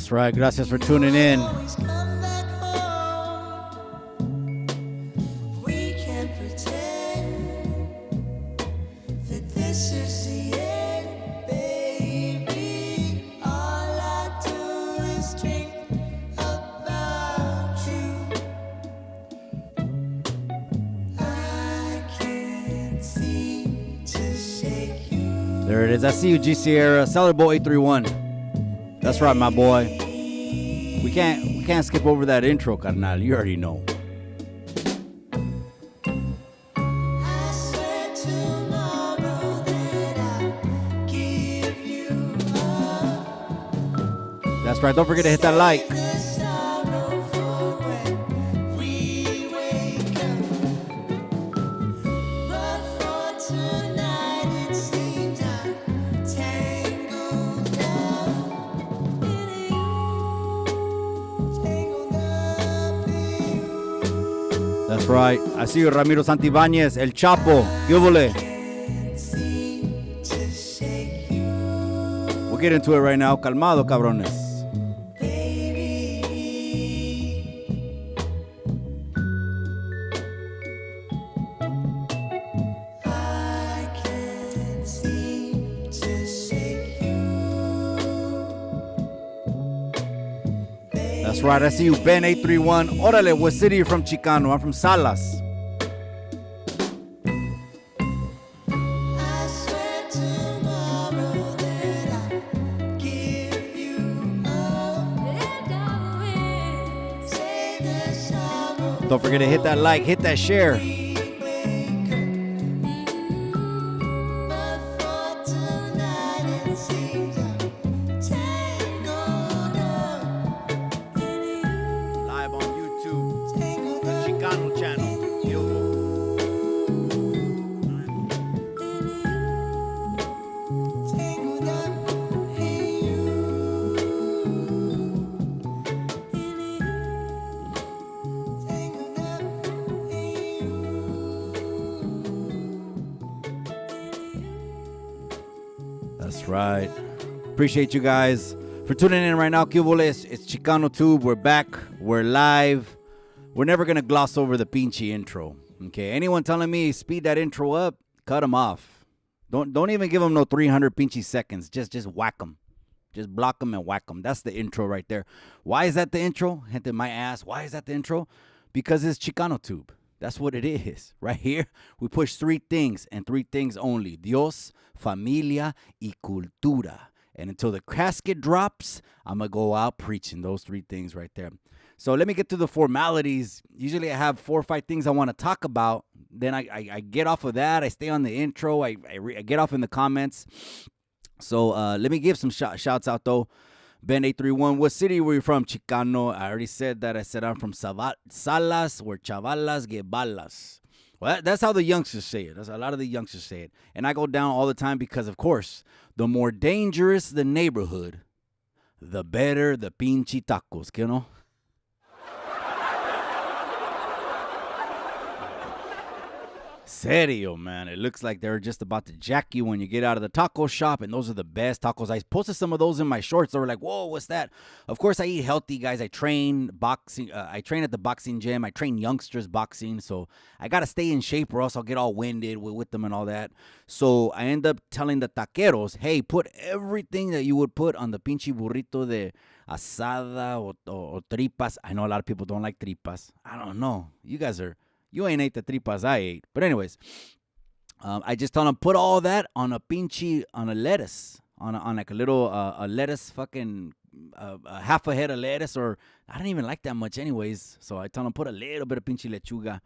That's right. Gracias for tuning in. There it is. I see you, G Sierra. Cellarboy 831. That's right, my boy. We can't skip over that intro, carnal. You already know. That's right. Don't forget to hit that like. That's right. I see you, Ramiro Santibáñez, El Chapo. Yúbole. We'll get into it right now. Calmado, cabrones. That's right, I see you, Ben831. Órale, what city are you from, Chicano? I'm from Salas. Don't forget to hit that like, hit that share. Right. Appreciate you guys for tuning in right now. It's Chicano Tube. We're back. We're live. We're never going to gloss over the pinche intro. Okay. Anyone telling me speed that intro up, cut them off. Don't even give them no 300 pinche seconds. Just whack them. Just block them and whack them. That's the intro right there. Why is that the intro? Gente might ask, why is that the intro? Because it's Chicano Tube. That's what it is. Right here, we push three things and three things only. Dios, familia, y cultura. And until the casket drops, I'm going to go out preaching those three things right there. So let me get to the formalities. Usually I have 4 or 5 things I want to talk about. Then I get off of that. I stay on the intro. I get off in the comments. So let me give some shouts out, though. Ben831, what city were you from, Chicano? I already said that. I said I'm from Salas, where chavalas get balas. Well, that's how the youngsters say it. That's a lot of the youngsters say it. And I go down all the time because, of course, the more dangerous the neighborhood, the better the pinche tacos, you know? Serio, man. It looks like they're just about to jack you when you get out of the taco shop, and those are the best tacos. I posted some of those in my shorts. They were like, whoa, what's that? Of course, I eat healthy, guys. I train boxing. I train at the boxing gym. I train youngsters boxing, so I got to stay in shape or else I'll get all winded with them and all that. So I end up telling the taqueros, hey, put everything that you would put on the pinche burrito de asada or tripas. I know a lot of people don't like tripas. I don't know. You ain't ate the tripas I ate. But anyways, I just tell them, put all that on a lettuce. On like a little a lettuce, fucking half a head of lettuce. Or I don't even like that much anyways. So I tell them, put a little bit of pinche lechuga.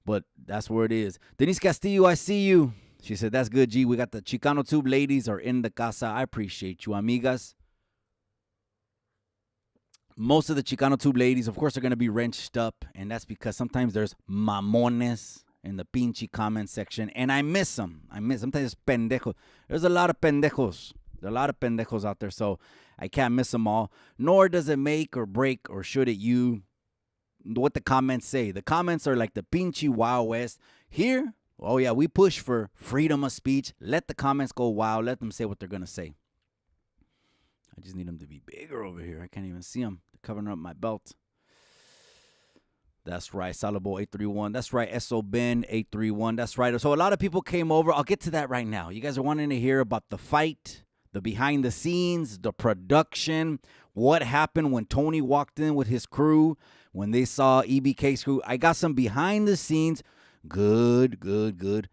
But that's where it is. Denise Castillo, I see you. She said, that's good, G. We got the Chicano Tube ladies are in the casa. I appreciate you, amigas. Most of the Chicano Tube ladies, of course, are going to be wrenched up, and that's because sometimes there's mamones in the pinche comment section, and I miss them. Sometimes pendejos. There's a lot of pendejos. There are a lot of pendejos out there, so I can't miss them all. Nor does it make or break, or should it you, what the comments say. The comments are like the pinche Wild West. Here, oh yeah, we push for freedom of speech. Let the comments go wild. Let them say what they're going to say. I just need them to be bigger over here. I can't even see them. They're covering up my belt. That's right. Salabo 831. That's right. SO Ben 831. That's right. So a lot of people came over. I'll get to that right now. You guys are wanting to hear about the fight, the behind the scenes, the production, what happened when Tony walked in with his crew, when they saw EBK's crew. I got some behind the scenes, good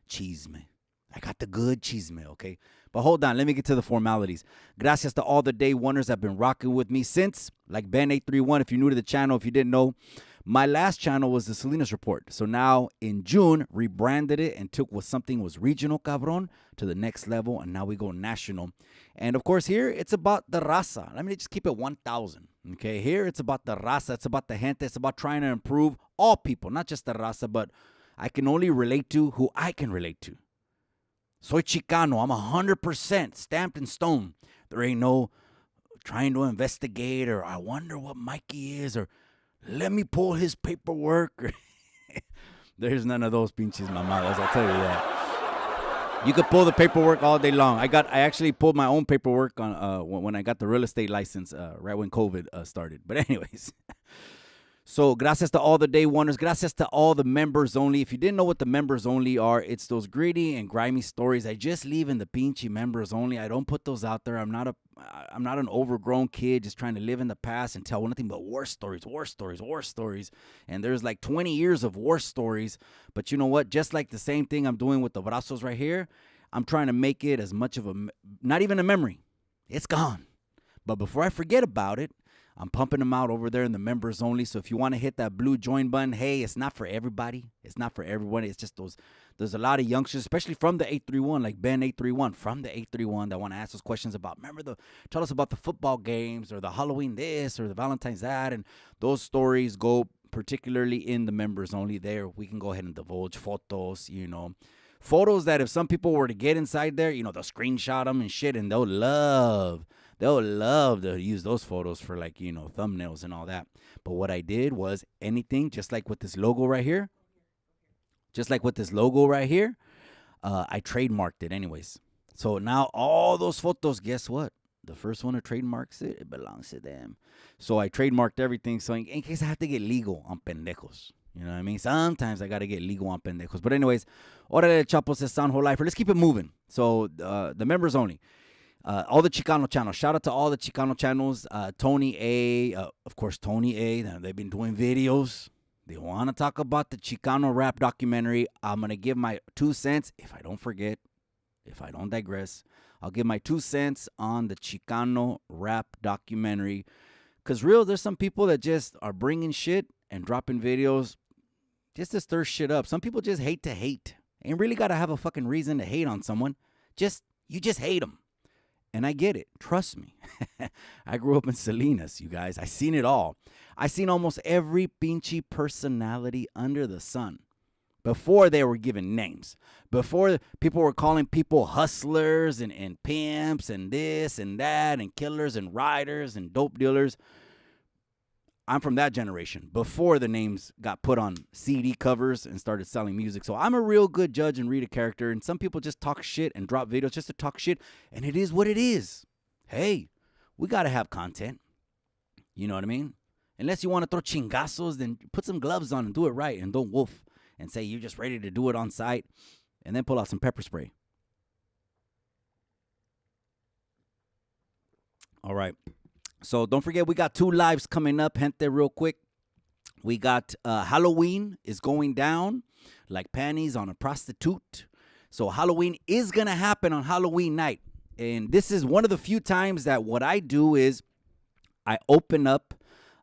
chisme. I got the good chisme, okay? But hold on, let me get to the formalities. Gracias to all the day oneers that have been rocking with me since, like Ben831, if you're new to the channel, if you didn't know, my last channel was the Salinas Report. So now in June, rebranded it and took what something was regional, cabron, to the next level, and now we go national. And of course, here it's about the raza. Let me just keep it 1,000. Okay, here it's about the raza, it's about the gente, it's about trying to improve all people, not just the raza, but I can only relate to who I can relate to. Soy Chicano. I'm 100% stamped in stone. There ain't no trying to investigate or I wonder what Mikey is or let me pull his paperwork. There's none of those pinches mamadas, I'll tell you that. You could pull the paperwork all day long. I actually pulled my own paperwork on when I got the real estate license right when COVID started. But anyways. So, gracias to all the day oneers. Gracias to all the members only. If you didn't know what the members only are, it's those gritty and grimy stories I just leave in the pinchy members only. I don't put those out there. I'm not an overgrown kid just trying to live in the past and tell nothing but war stories. And there's like 20 years of war stories. But you know what? Just like the same thing I'm doing with the brazos right here, I'm trying to make it as much of not even a memory. It's gone. But before I forget about it, I'm pumping them out over there in the members only. So if you want to hit that blue join button, hey, it's not for everybody. It's not for everyone. It's just those. There's a lot of youngsters, especially from the 831, like Ben 831, from the 831 that want to ask us questions about, tell us about the football games or the Halloween this or the Valentine's that. And those stories go particularly in the members only there. We can go ahead and divulge photos, photos that if some people were to get inside there, they'll screenshot them and shit and they'll love to use those photos for thumbnails and all that. But what I did was anything, just like with this logo right here, I trademarked it anyways. So now all those photos, guess what? The first one who trademarks it belongs to them. So I trademarked everything. So in case I have to get legal on pendejos. You know what I mean? Sometimes I got to get legal on pendejos. But anyways, órale, Chapos, es San Lifer. Let's keep it moving. So the members only. All the Chicano channels. Shout out to all the Chicano channels. Tony A. Of course, Tony A. They've been doing videos. They want to talk about the Chicano rap documentary. I'm going to give my 2 cents. If I don't forget, if I don't digress, I'll give my 2 cents on the Chicano rap documentary. Because there's some people that just are bringing shit and dropping videos just to stir shit up. Some people just hate to hate. Ain't really got to have a fucking reason to hate on someone. You just hate them. And I get it. Trust me. I grew up in Salinas, you guys. I seen it all. I seen almost every pinchy personality under the sun before they were given names. Before people were calling people hustlers and pimps and this and that and killers and riders and dope dealers. I'm from that generation, before the names got put on CD covers and started selling music. So I'm a real good judge and read a character. And some people just talk shit and drop videos just to talk shit. And it is what it is. Hey, we got to have content. You know what I mean? Unless you want to throw chingazos, then put some gloves on and do it right. And don't wolf and say you're just ready to do it on site. And then pull out some pepper spray. All right. So don't forget, we got 2 lives coming up, gente, real quick. We got Halloween is going down like panties on a prostitute. So Halloween is going to happen on Halloween night. And this is one of the few times that what I do is I open up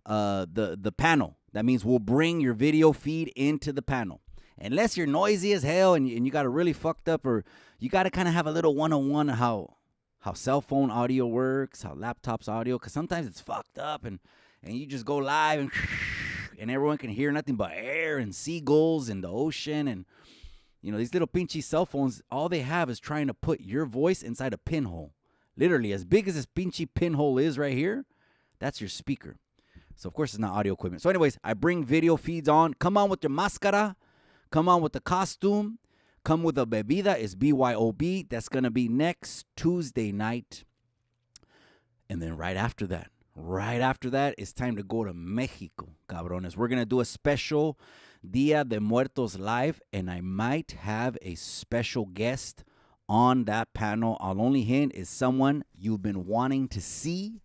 the panel. That means we'll bring your video feed into the panel. Unless you're noisy as hell and you got a really fucked up, or you got to kind of have a little one-on-one how cell phone audio works, how laptops audio, because sometimes it's fucked up and you just go live and everyone can hear nothing but air and seagulls in the ocean. And, these little pinchy cell phones, all they have is trying to put your voice inside a pinhole. Literally, as big as this pinchy pinhole is right here, that's your speaker. So, of course, it's not audio equipment. So, anyways, I bring video feeds on. Come on with your máscara. Come on with the costume. Come with a bebida. It's BYOB. That's going to be next Tuesday night. And then right after that, it's time to go to Mexico, cabrones. We're going to do a special Dia de Muertos live, and I might have a special guest on that panel. I'll only hint is someone you've been wanting to see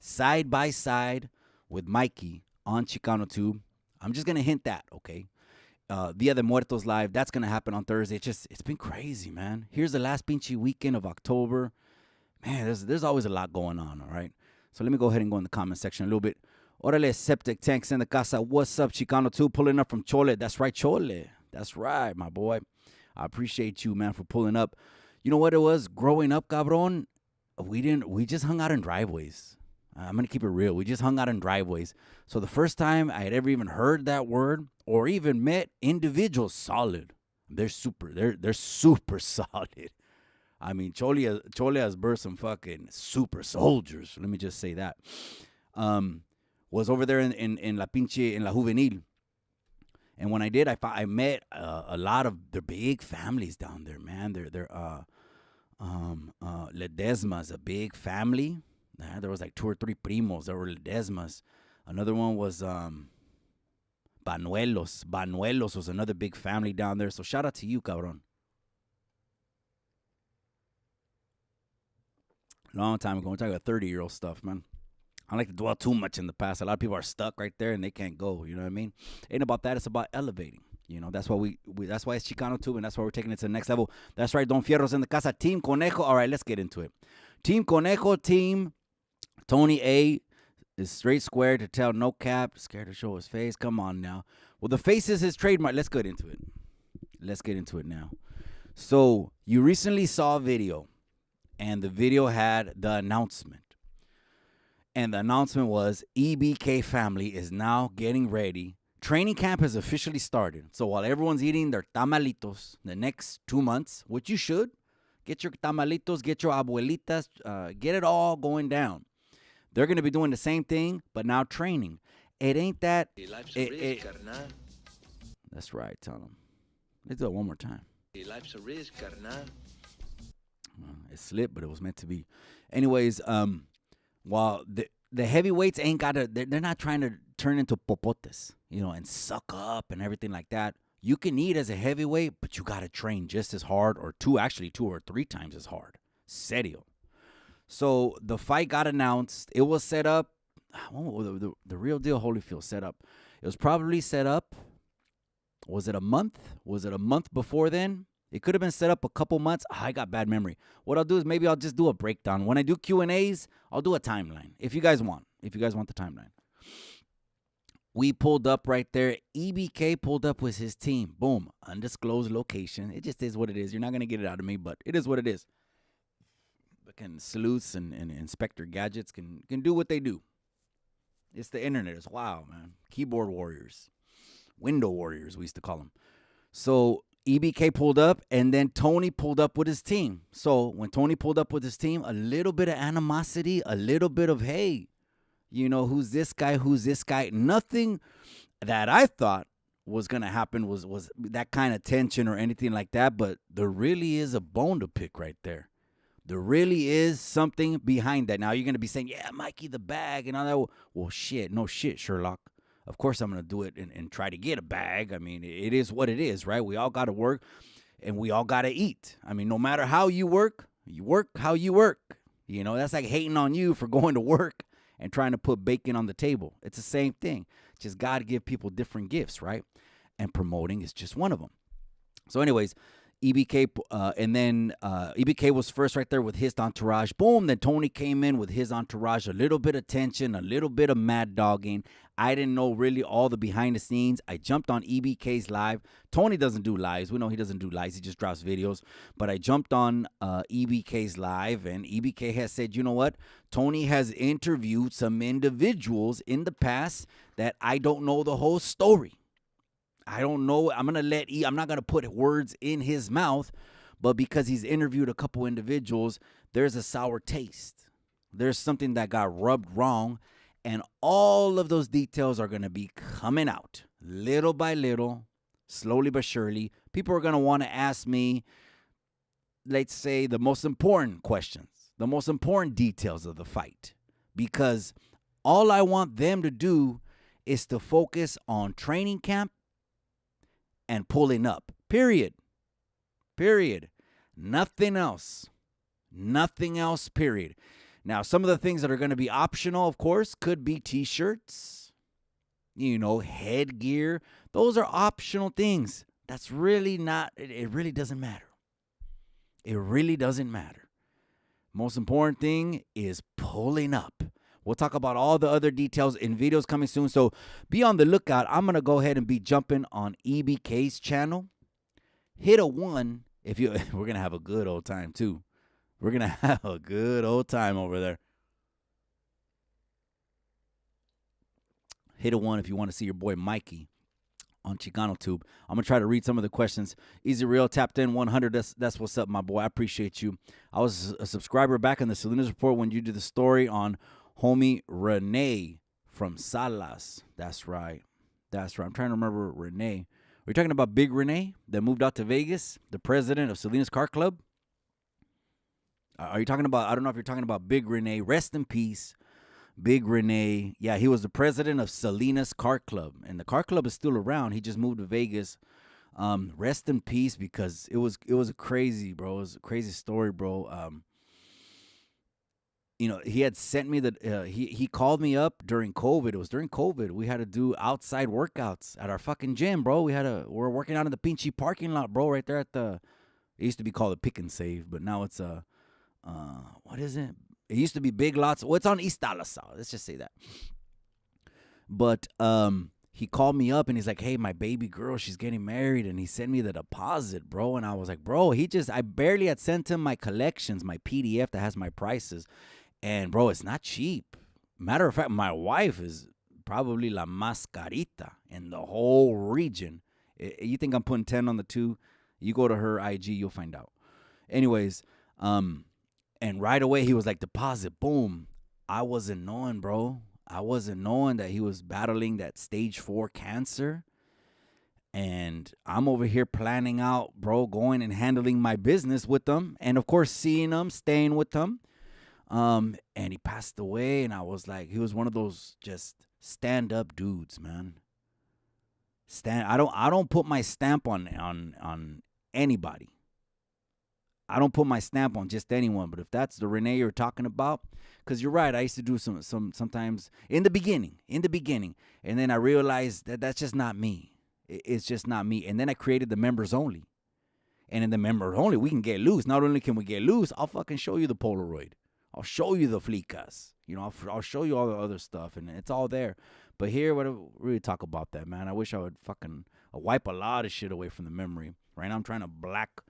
side by side with Mikey on Chicano Tube. I'm just going to hint that, okay? Dia de Muertos live, that's going to happen on Thursday. It's been crazy, man. Here's the last pinche weekend of October. Man, there's always a lot going on, all right? So let me go ahead and go in the comment section a little bit. Orale, Septic Tanks in the casa. What's up, Chicano 2? Pulling up from Chole. That's right, Chole. That's right, my boy. I appreciate you, man, for pulling up. You know what it was? Growing up, cabron, we just hung out in driveways. I'm going to keep it real. We just hung out in driveways. So the first time I had ever even heard that word or even met individuals, solid. They're super solid. I mean, Chole has birthed some fucking super soldiers. Let me just say that. Was over there in La Juvenil. And when I did, I met a lot of their big families down there, man. They're Ledesma's a big family. There was like 2 or 3 primos that were Ledesma's. Another one was Banuelos. Banuelos was another big family down there. So shout out to you, cabron. Long time ago. We're talking about 30-year-old stuff, man. I don't like to dwell too much in the past. A lot of people are stuck right there and they can't go. You know what I mean? Ain't about that. It's about elevating. You know, that's why that's why it's Chicano Tube, and that's why we're taking it to the next level. That's right. Don Fierro's in the casa. Team Conejo. All right, let's get into it. Team Conejo, team Tony A is straight square to tell, no cap. Scared to show his face. Come on now. Well, the face is his trademark. Let's get into it. Let's get into it now. So you recently saw a video, and the video had the announcement. And the announcement was EBK family is now getting ready. Training camp has officially started. So while everyone's eating their tamalitos the next 2 months, which you should, get your tamalitos, get your abuelitas, get it all going down. They're going to be doing the same thing, but now training. It ain't that. That's right, tell them. Let's do it one more time. Life's a risk, carnal. It slipped, but it was meant to be. Anyways, while the heavyweights ain't got to, they're not trying to turn into popotes, you know, and suck up and everything like that. You can eat as a heavyweight, but you got to train just as hard, or 2 or 3 times as hard. Serio. So the fight got announced. It was set up. The real deal Holyfield set up. It was probably set up. Was it a month? Was it a month before then? It could have been set up a couple months. I got bad memory. What I'll do is maybe I'll just do a breakdown. When I do Q&As, I'll do a timeline. If you guys want. If you guys want the timeline. We pulled up right there. EBK pulled up with his team. Boom. Undisclosed location. It just is what it is. You're not going to get it out of me, but it is what it is. But can sleuths and Inspector Gadgets can do what they do. It's the internet. It's wow, man. Keyboard warriors. Window warriors, we used to call them. So EBK pulled up, and then Tony pulled up with his team. So when Tony pulled up with his team, a little bit of animosity, a little bit of, hey, you know, who's this guy? Who's this guy? Nothing that I thought was going to happen was that kind of tension or anything like that, but there really is a bone to pick right there. There really is something behind that. Now, you're going to be saying, yeah, Mikey the bag and all that. Well, shit. No shit, Sherlock. Of course, I'm going to do it and try to get a bag. I mean, it is what it is, right? We all got to work, and we all got to eat. I mean, no matter how you work how you work. You know, that's like hating on you for going to work and trying to put bacon on the table. It's the same thing. Just God give people different gifts, right? And promoting is just one of them. So anyways, EBK, and then EBK was first right there with his entourage. Boom, then Tony came in with his entourage. A little bit of tension, a little bit of mad dogging. I didn't know really all the behind the scenes. I jumped on EBK's live. Tony doesn't do lives. We know he doesn't do lives. He just drops videos. But I jumped on EBK's live, and EBK has said, you know what? Tony has interviewed some individuals in the past that I don't know the whole story. I don't know. I'm not going to put words in his mouth, but because he's interviewed a couple individuals, there's a sour taste. There's something that got rubbed wrong, and all of those details are going to be coming out little by little, slowly but surely. People are going to want to ask me, let's say, the most important questions. the most important details of the fight, because all I want them to do is to focus on training camp and pulling up. Period. Nothing else. Nothing else, period. Now, some of the things that are going to be optional, of course, could be T-shirts, headgear. Those are optional things. That's really not, it really doesn't matter. It really doesn't matter. Most important thing is pulling up. We'll talk about all the other details in videos coming soon. So be on the lookout. I'm going to go ahead and be jumping on EBK's channel. Hit a 1 if you, we're going to have a good old time too. We're going to have a good old time over there. Hit a 1 if you want to see your boy Mikey on Chicano Tube. I'm going to try to read some of the questions. Easy Real tapped in 100. That's what's up, my boy. I appreciate you. I was a subscriber back in the Salinas Report when you did the story on homie Renee from Salas. That's right. I'm trying to remember Renee. Are you talking about Big Renee that moved out to Vegas, the president of Salinas Car Club? Are you talking about, I don't know if you're talking about Big Renee. Rest in peace, Big Renee. Yeah, he was the president of Salinas Car Club, and the car club is still around. He just moved to Vegas. Rest in peace, because it was a crazy, bro. It was a crazy story, bro. He had sent me he called me up during COVID. It was during COVID. We had to do outside workouts at our fucking gym, bro. We're working out in the Pinchy parking lot, bro, right there at it used to be called a Pick and Save, but now it's what is it? It used to be Big Lots. Well, it's on East Alasal. Let's just say that. But he called me up and he's like, hey, my baby girl, she's getting married, and he sent me the deposit, bro. And I was like, bro, I barely had sent him my collections, my PDF that has my prices. And, bro, it's not cheap. Matter of fact, my wife is probably la más carita in the whole region. You think I'm putting 10 on the 2? You go to her IG, you'll find out. Anyways, and right away he was like, deposit, boom. I wasn't knowing, bro. I wasn't knowing that he was battling that stage 4 cancer. And I'm over here planning out, bro, going and handling my business with them. And, of course, seeing them, staying with them. And he passed away, and I was like, he was one of those just stand-up dudes, man. I don't put my stamp on anybody. I don't put my stamp on just anyone. But if that's the Renee you're talking about, because you're right, I used to do sometimes in the beginning, and then I realized that that's just not me. It's just not me. And then I created the members only, and in the members only, we can get loose. Not only can we get loose, I'll fucking show you the Polaroid. I'll show you the flicas. I'll show you all the other stuff, and it's all there. But here, we don't really talk about that, man. I wish I would fucking wipe a lot of shit away from the memory. Right now, I'm trying to black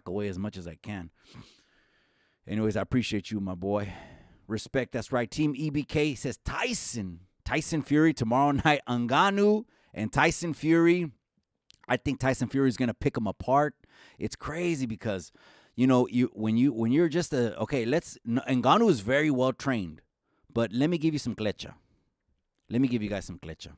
away as much as I can. Anyways, I appreciate you, my boy. Respect. That's right. Team EBK says Tyson Fury tomorrow night. Ngannou and Tyson Fury. I think Tyson Fury is gonna pick him apart. It's crazy because, when you're just Ngannou is very well trained, but let me give you some klecha. Let me give you guys some klecha.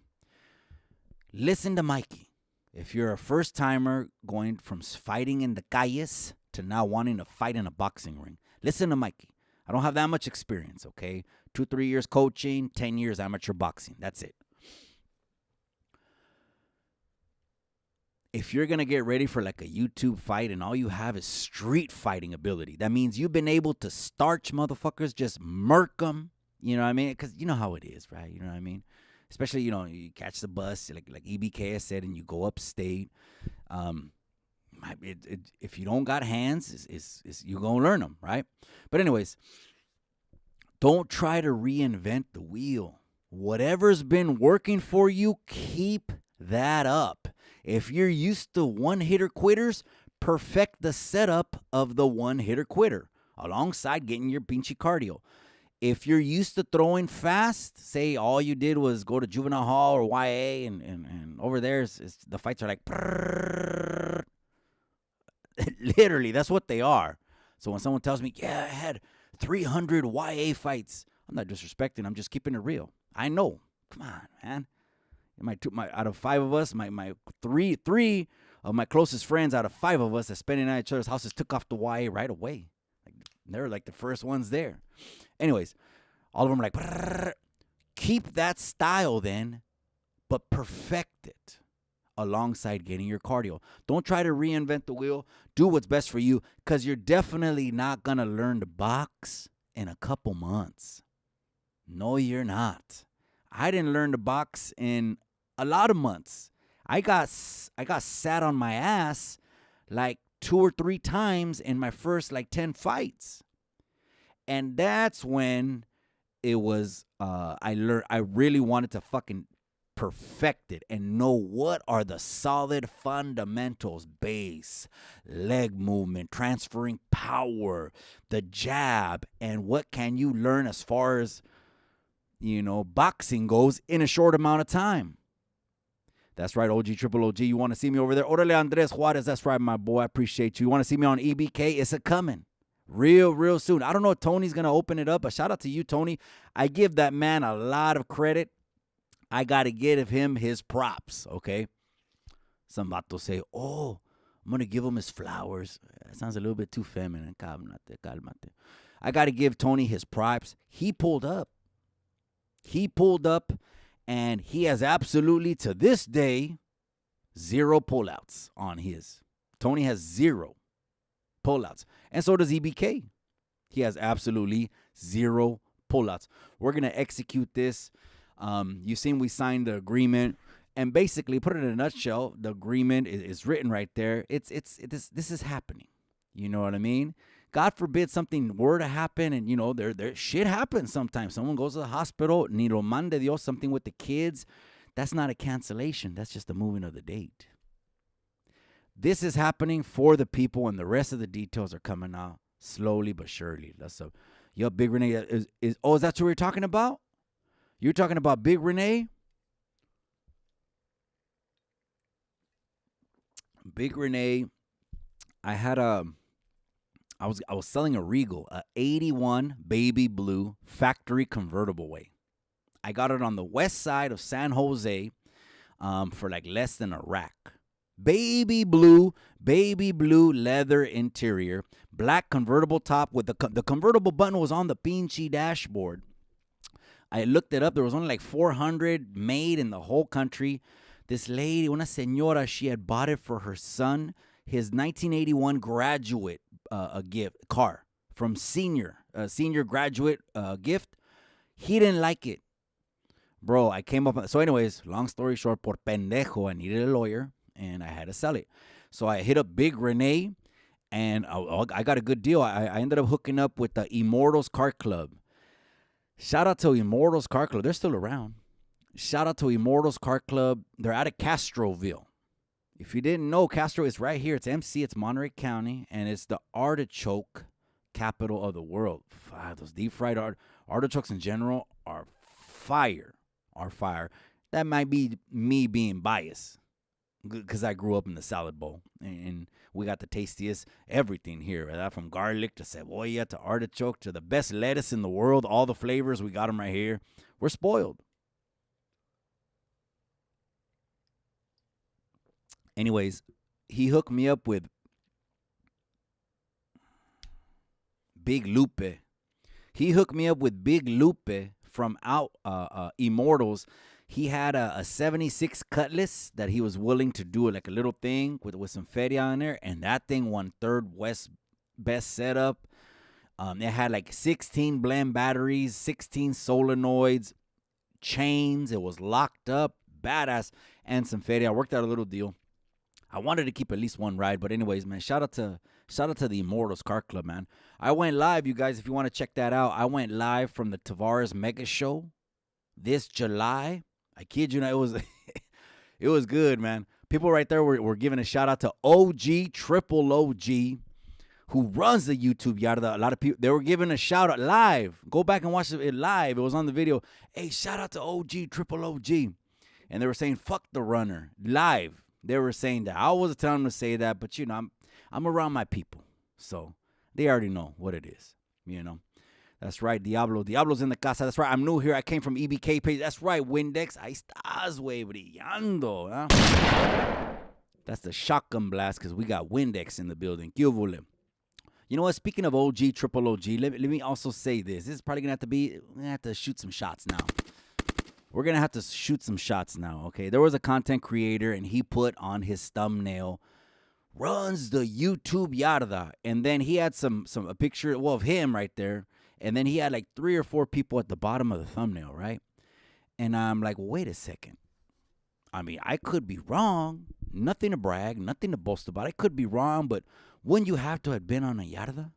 Listen to Mikey. If you're a first timer going from fighting in the calles to now wanting to fight in a boxing ring, listen to Mikey. I don't have that much experience, okay? 2-3 years coaching, 10 years amateur boxing. That's it. If you're going to get ready for like a YouTube fight and all you have is street fighting ability, that means you've been able to starch motherfuckers, just murk them. You know what I mean? Because you know how it is, right? You know what I mean? Especially, you catch the bus, like EBK has said, and you go upstate. If you don't got hands, you're going to learn them, right? But anyways, don't try to reinvent the wheel. Whatever's been working for you, keep that up. If you're used to one-hitter quitters, perfect the setup of the one-hitter quitter alongside getting your pinchy cardio. If you're used to throwing fast, say all you did was go to juvenile hall or YA, and over there the fights are like, literally, that's what they are. So when someone tells me, yeah, I had 300 YA fights, I'm not disrespecting, I'm just keeping it real. I know. Come on, man. Out of 5 of us, my three of my closest friends out of 5 of us that spending at each other's houses took off the YA right away. Like, They're like the first ones there. Anyways, all of them are like, brrr. Keep that style then, but perfect it alongside getting your cardio. Don't try to reinvent the wheel. Do what's best for you, because you're definitely not going to learn to box in a couple months. No, you're not. I didn't learn to box in a lot of months. I got sat on my ass like 2 or 3 times in my first like 10 fights. And that's when it was I really wanted to fucking perfect it and know what are the solid fundamentals: base, leg movement, transferring power, the jab, and what can you learn as far as, boxing goes in a short amount of time. That's right, OG, Triple OG. You want to see me over there? Orale Andres Juarez. That's right, my boy. I appreciate you. You want to see me on EBK? It's a coming. Real soon. I don't know if Tony's going to open it up, but shout out to you, Tony. I give that man a lot of credit. I got to give him his props, okay? Some vatos say, oh, I'm going to give him his flowers. That sounds a little bit too feminine. Calmate. I got to give Tony his props. He pulled up, and he has absolutely, to this day, 0 pullouts on his. Tony has 0 pullouts. And so does EBK. He has absolutely 0 pullouts. We're going to execute this. You've seen we signed the agreement. And basically, put it in a nutshell, the agreement is written right there. This is happening. You know what I mean? God forbid something were to happen, and, there shit happens sometimes. Someone goes to the hospital, ni lo mande Dios, something with the kids. That's not a cancellation. That's just the moving of the date. This is happening for the people, and the rest of the details are coming out slowly but surely. Big Renee is that what you're talking about? You're talking about Big Renee? Big Renee, I was selling a Regal, a 81 baby blue factory convertible way. I got it on the west side of San Jose for like less than a rack. Baby blue leather interior, black convertible top with the convertible button was on the pinche dashboard. I looked it up. There was only like 400 made in the whole country. This lady, una señora, she had bought it for her son, his 1981 graduate gift car from senior graduate gift. He didn't like it. Bro, I came up. So anyways, long story short, por pendejo, I needed a lawyer, and I had to sell it. So I hit up Big Renee, and I got a good deal. I ended up hooking up with the Immortals Car Club. Shout out to Immortals Car Club. They're still around. Shout out to Immortals Car Club. They're out of Castroville. If you didn't know, Castro is right here. It's MC. It's Monterey County, and it's the artichoke capital of the world. Those deep fried artichokes in general are fire. That might be me being biased, because I grew up in the salad bowl, and we got the tastiest everything here, right? From garlic to cebolla to artichoke to the best lettuce in the world. All the flavors, we got them right here. We're spoiled. Anyways, he hooked me up with Big Lupe. From Immortals. He had a 76 Cutlass that he was willing to do like a little thing with some feria on there, and that thing won 3rd West Best Setup. It had like 16 blend batteries, 16 solenoids, chains. It was locked up, badass, and some feria. I worked out a little deal. I wanted to keep at least one ride, but anyways, man, shout out to the Immortals Car Club, man. I went live, you guys, if you want to check that out. I went live from the Tavares Mega Show this July. I kid you not, it was good, man. People right there were giving a shout out to OG, Triple OG, who runs the YouTube Yarda. A lot of people, they were giving a shout out live. Go back and watch it live. It was on the video. Hey, shout out to OG, Triple OG. And they were saying, fuck the runner, live. They were saying that. I wasn't telling them to say that, but, I'm around my people. So they already know what it is, That's right, Diablo. Diablo's in the casa. That's right, I'm new here. I came from EBK page. That's right, Windex. Ahí estás, güey, brillando. Huh? That's the shotgun blast, because we got Windex in the building. ¿Qué hubo? You know what? Speaking of OG, triple OG, let me also say this. This is probably going to have to shoot some shots now. We're going to have to shoot some shots now, okay? There was a content creator, and he put on his thumbnail, runs the YouTube yarda. And then he had a picture, of him right there. And then he had like 3 or 4 people at the bottom of the thumbnail, right? And I'm like, well, wait a second. I mean, I could be wrong. Nothing to brag, nothing to boast about. I could be wrong, but wouldn't you have to have been on a yarda?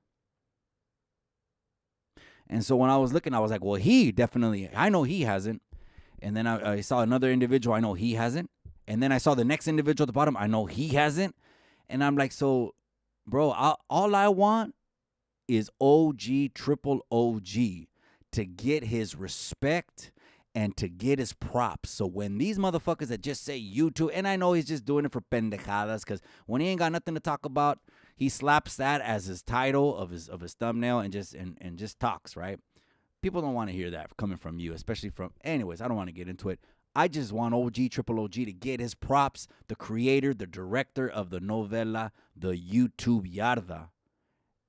And so when I was looking, I was like, well, I know he hasn't. And then I saw another individual, I know he hasn't. And then I saw the next individual at the bottom, I know he hasn't. And I'm like, so, bro, all I want is OG, triple OG, to get his respect and to get his props. So when these motherfuckers that just say YouTube, and I know he's just doing it for pendejadas, because when he ain't got nothing to talk about, he slaps that as his title of his thumbnail and just talks, right? People don't want to hear that coming from you, especially from, anyways, I don't want to get into it. I just want OG, triple OG to get his props, the creator, the director of the novela, the YouTube yarda.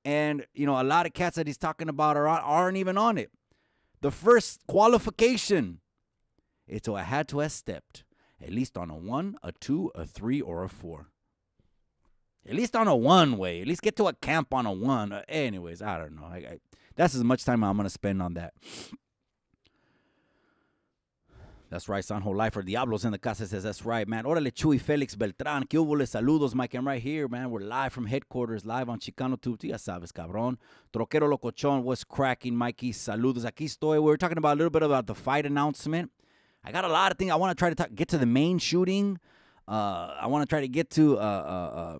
And, a lot of cats that he's talking about aren't even on it. The first qualification, it's I had to have stepped at least on a 1, a 2, a 3, or a 4. At least on a 1 way. At least get to a camp on a 1. Anyways, I don't know. That's as much time I'm going to spend on that. That's right, Sanjo Lifer. Diablos in the casa says, that's right, man. Órale, Chuy Felix Beltran. ¿Qué hubo? Saludos, Mike. I'm right here, man. We're live from headquarters, live on Chicano Tube. Ya sabes, cabrón. Troquero Locochón, what's cracking, Mikey? Saludos. Aquí estoy. We were talking about a little bit about the fight announcement. I got a lot of things. I want to try to get to the main shooting. I want to try to get to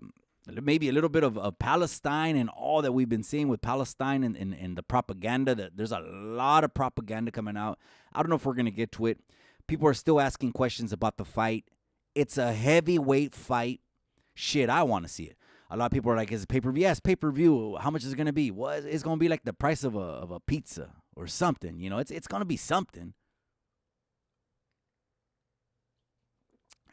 maybe a little bit of Palestine and all that we've been seeing with Palestine and the propaganda. There's a lot of propaganda coming out. I don't know if we're going to get to it. People are still asking questions about the fight. It's a heavyweight fight. Shit, I want to see it. A lot of people are like, is it pay-per-view? Yes, pay-per-view. How much is it going to be? Well, it's going to be like the price of a pizza or something. It's going to be something.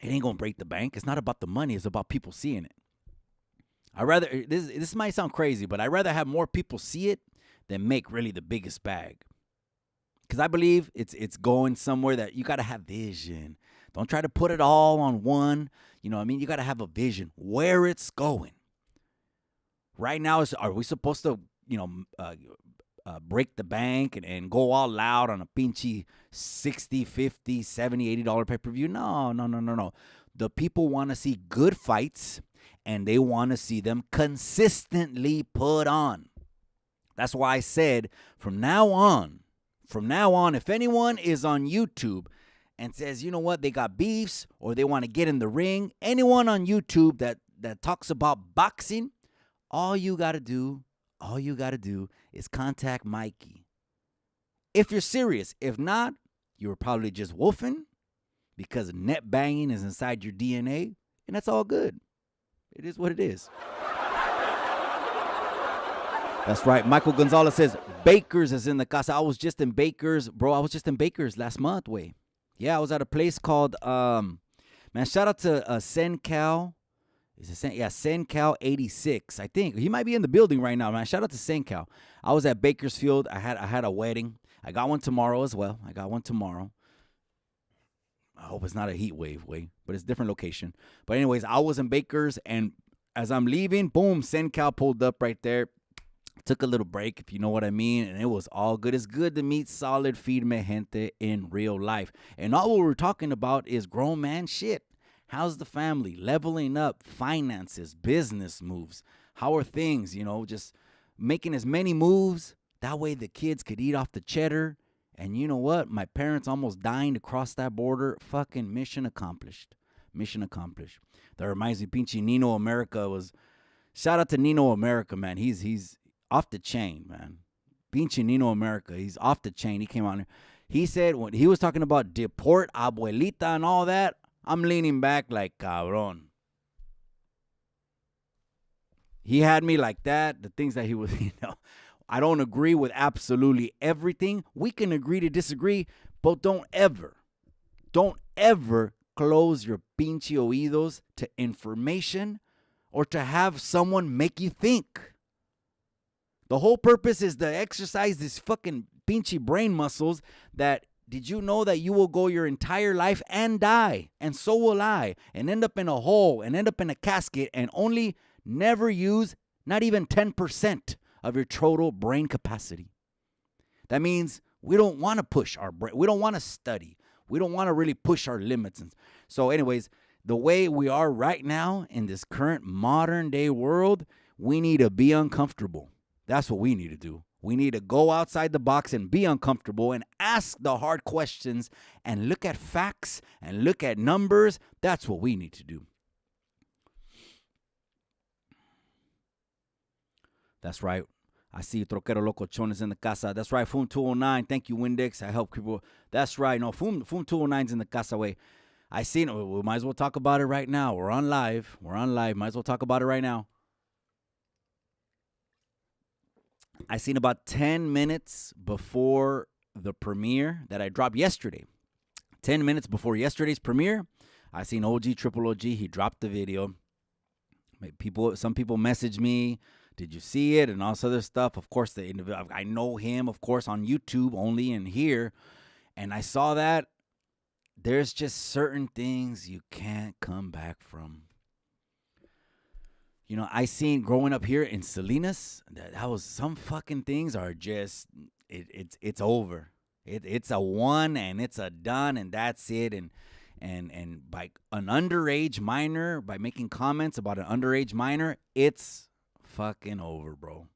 It ain't going to break the bank. It's not about the money. It's about people seeing it. This might sound crazy, but I'd rather have more people see it than make really the biggest bag. Because I believe it's going somewhere that you got to have vision. Don't try to put it all on one. You know what I mean? You got to have a vision where it's going. Right now, are we supposed to, break the bank and go all loud on a pinchy $60, $50, $70, $80 pay-per-view? No. The people want to see good fights, and they want to see them consistently put on. That's why I said from now on, if anyone is on YouTube and says, you know what, they got beefs or they want to get in the ring, anyone on YouTube that talks about boxing, all you got to do is contact Mikey. If you're serious. If not, you were probably just wolfing because net banging is inside your DNA, and that's all good. It is what it is. That's right. Michael Gonzalez says, Baker's is in the casa. I was just in Baker's. Bro, I was just in Baker's last month, Yeah, I was at a place called, man, shout out to SenCal. SenCal 86, I think. He might be in the building right now, man. Shout out to SenCal. I was at Bakersfield. I had a wedding. I got one tomorrow as well. I hope it's not a heat wave, but it's a different location. But anyways, I was in Baker's, and as I'm leaving, boom, SenCal pulled up right there. Took a little break, if you know what I mean, and it was all good. It's good to meet solid firme gente in real life. And all we're talking about is grown man shit. How's the family? Leveling up, finances, business moves. How are things, just making as many moves. That way the kids could eat off the cheddar. And you know what? My parents almost dying to cross that border. Fucking mission accomplished. That reminds me, pinche Nino America was... Shout out to Nino America, man. He's off the chain, man. Pinche Nino America. He's off the chain. He came on here. He said when he was talking about deport abuelita and all that, I'm leaning back like cabrón. He had me like that. The things that he was, I don't agree with absolutely everything. We can agree to disagree, but don't ever close your pinche oídos to information or to have someone make you think. The whole purpose is to exercise these fucking pinchy brain muscles that, did you know that you will go your entire life and die? And so will I. And end up in a hole and end up in a casket and only never use not even 10% of your total brain capacity. That means we don't want to push our brain. We don't want to study. We don't want to really push our limits. And so anyways, the way we are right now in this current modern day world, we need to be uncomfortable. That's what we need to do. We need to go outside the box and be uncomfortable and ask the hard questions and look at facts and look at numbers. That's what we need to do. That's right. I see Troquero Locochones in the casa. That's right. Fum 209. Thank you, Windex. I help people. That's right. No, Fum 209's in the casa way. I seen it. We might as well talk about it right now. We're on live. Might as well talk about it right now. I seen about 10 minutes before the premiere that I dropped yesterday. 10 minutes before yesterday's premiere, I seen Triple OG. He dropped the video. Some people messaged me, did you see it? And all this other stuff. Of course, I know him, of course, on YouTube only and here. And I saw that. There's just certain things you can't come back from. You know, I seen growing up here in Salinas, that was some fucking things are just, it's over. It's a one and it's a done and that's it. And by an underage minor, by making comments about an underage minor, it's fucking over, bro.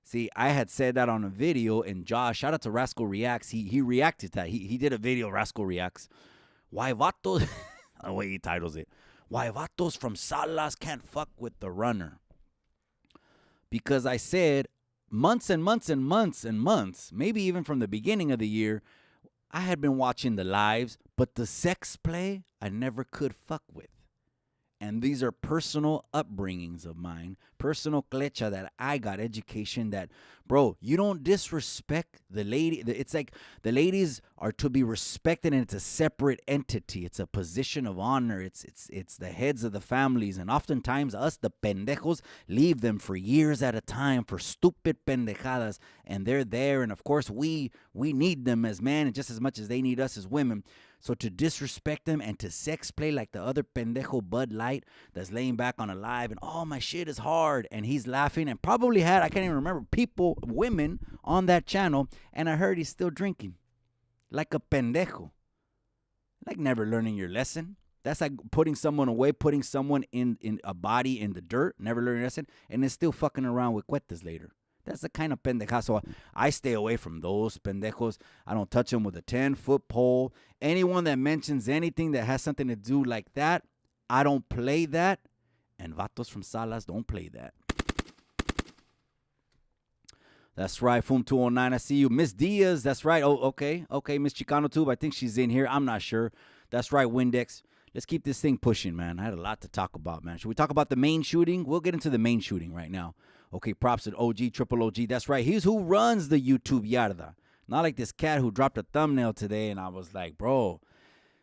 See, I had said that on a video, and Josh, shout out to Rascal Reacts, he reacted to that. He did a video, Rascal Reacts. Why vatos, the way he titles it. Why vatos from Salas can't fuck with the runner. Because I said months and months and months and months, maybe even from the beginning of the year, I had been watching the lives, but the sex play I never could fuck with. And these are personal upbringings of mine, personal clecha that I got, education that, bro, you don't disrespect the lady. It's like the ladies are to be respected, and it's a separate entity. It's a position of honor. It's the heads of the families. And oftentimes us, the pendejos, leave them for years at a time for stupid pendejadas. And they're there. And of course, we need them as men just as much as they need us as women. So to disrespect them and to sex play like the other pendejo Bud Light that's laying back on a live and, oh, my shit is hard. And he's laughing and probably had, I can't even remember, women on that channel. And I heard he's still drinking like a pendejo. Like never learning your lesson. That's like putting someone away, putting someone in a body in the dirt, never learning a lesson, and then still fucking around with cuetas later. That's the kind of pendejazo. I stay away from those pendejos. I don't touch them with a 10-foot pole. Anyone that mentions anything that has something to do like that, I don't play that. And vatos from Salas don't play that. That's right, Fum 209. I see you. Miss Diaz, that's right. Oh, okay. Okay, Miss Chicano Tube, I think she's in here. I'm not sure. That's right, Windex. Let's keep this thing pushing, man. I had a lot to talk about, man. Should we talk about the main shooting? We'll get into the main shooting right now. Okay, props to Triple OG. That's right. He's who runs the YouTube yarda. Not like this cat who dropped a thumbnail today, and I was like, bro,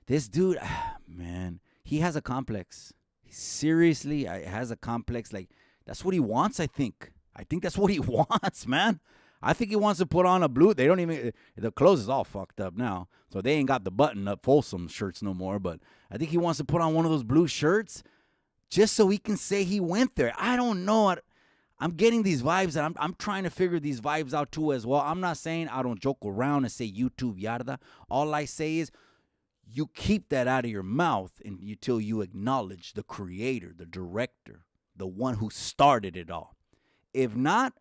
this dude, man, he has a complex. He seriously has a complex. Like, that's what he wants, I think. I think that's what he wants, man. I think he wants to put on a blue. They don't even, the clothes is all fucked up now. So they ain't got the button-up Folsom shirts no more. But I think he wants to put on one of those blue shirts just so he can say he went there. I don't know. I'm getting these vibes, and I'm trying to figure these vibes out too as well. I'm not saying I don't joke around and say YouTube yarda. All I say is you keep that out of your mouth until you acknowledge the creator, the director, the one who started it all. If not,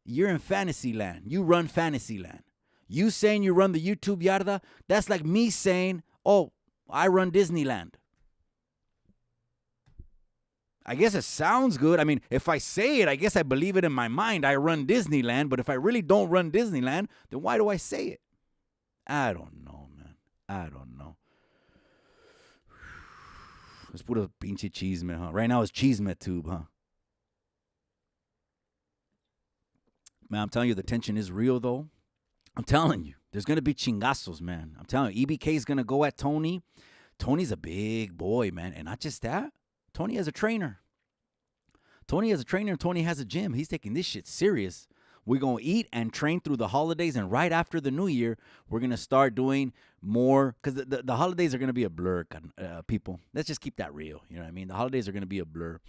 you're in fantasy land. You run fantasy land. You saying you run the YouTube yarda, that's like me saying, oh, I run Disneyland. I guess it sounds good. I mean, if I say it, I guess I believe it in my mind. I run Disneyland, but if I really don't run Disneyland, then why do I say it? I don't know, man. I don't know. Let's put a pinche chisme, huh? Right now it's chisme tube, huh? Man, I'm telling you, the tension is real, though. I'm telling you, there's going to be chingazos, man. I'm telling you, EBK is going to go at Tony. Tony's a big boy, man. And not just that. Tony has a trainer. Tony has a trainer. Tony has a gym. He's taking this shit serious. We're going to eat and train through the holidays. And right after the new year, we're going to start doing more. Because the holidays are going to be a blur, people. Let's just keep that real. You know what I mean? The holidays are going to be a blur.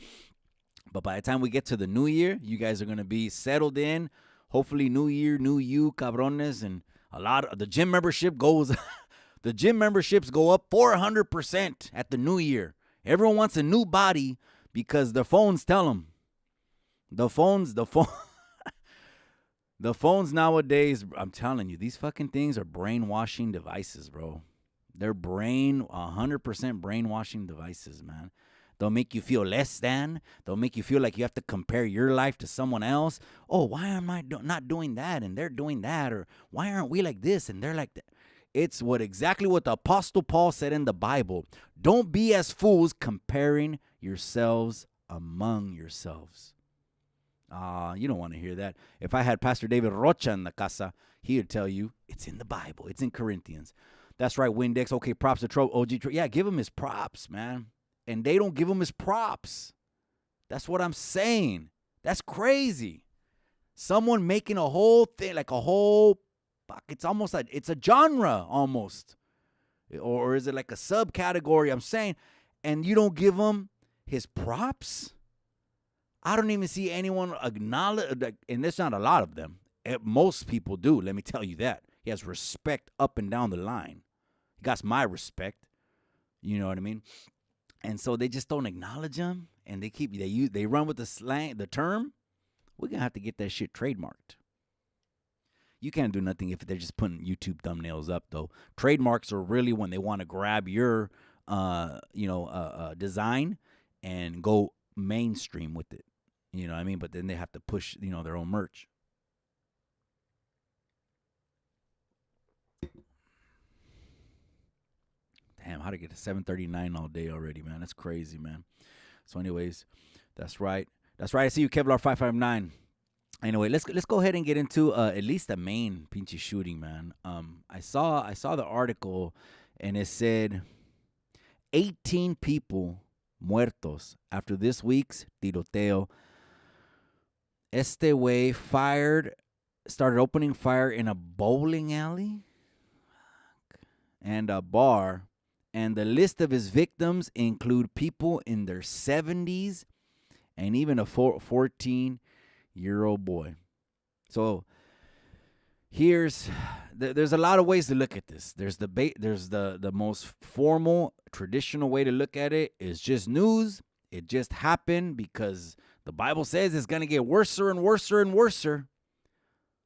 But by the time we get to the new year, you guys are going to be settled in. Hopefully, new year, new you, cabrones. And a lot of the gym membership goes... the gym memberships go up 400% at the new year. Everyone wants a new body because their phones tell them. The phones nowadays, I'm telling you, these fucking things are brainwashing devices, bro. They're 100% brainwashing devices, man. They'll make you feel less than. They'll make you feel like you have to compare your life to someone else. Oh, why am I not doing that and they're doing that? Or why aren't we like this and they're like that? It's exactly what the Apostle Paul said in the Bible. Don't be as fools comparing yourselves among yourselves. You don't want to hear that. If I had Pastor David Rocha in the casa, he would tell you it's in the Bible. It's in Corinthians. That's right, Windex. Okay, props to OG. Yeah, give him his props, man. And they don't give him his props. That's what I'm saying. That's crazy. Someone making a whole thing, like a whole... It's almost like it's a genre almost. Or is it like a subcategory? I'm saying, and you don't give him his props? I don't even see anyone acknowledge, and there's not a lot of them. Most people do, let me tell you that. He has respect up and down the line. He got my respect. You know what I mean? And so they just don't acknowledge him, and they run with the slang, the term. We're going to have to get that shit trademarked. You can't do nothing if they're just putting YouTube thumbnails up, though. Trademarks are really when they want to grab your, design and go mainstream with it. You know what I mean? But then they have to push, their own merch. Damn, how to get to 7:39 all day already, man? That's crazy, man. So, anyways, that's right. That's right. I see you, Kevlar 559. Anyway, let's go ahead and get into at least the main pinchy shooting, man. I saw the article, and it said 18 people muertos after this week's tiroteo. Este way started opening fire in a bowling alley and a bar, and the list of his victims include people in their 70s and even a 14-year-old boy. So there's a lot of ways to look at this. There's the most formal, traditional way to look at it is just news. It just happened because the Bible says it's going to get worse and worse and worse.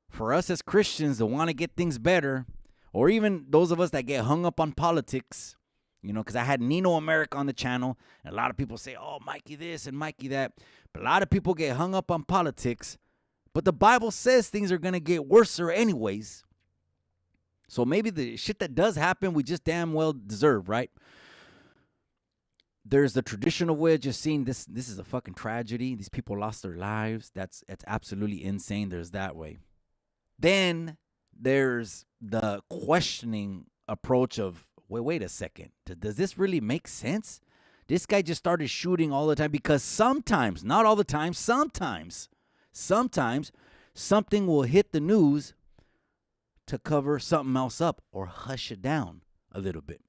For us as Christians that want to get things better, or even those of us that get hung up on politics, because I had Nino America on the channel, and a lot of people say, oh, Mikey this and Mikey that. But a lot of people get hung up on politics. But the Bible says things are going to get worse anyways. So maybe the shit that does happen, we just damn well deserve, right? There's the traditional way of just seeing this is a fucking tragedy. These people lost their lives. That's absolutely insane. There's that way. Then there's the questioning approach of, wait a second. Does this really make sense? This guy just started shooting all the time because sometimes, not all the time, sometimes something will hit the news to cover something else up or hush it down a little bit.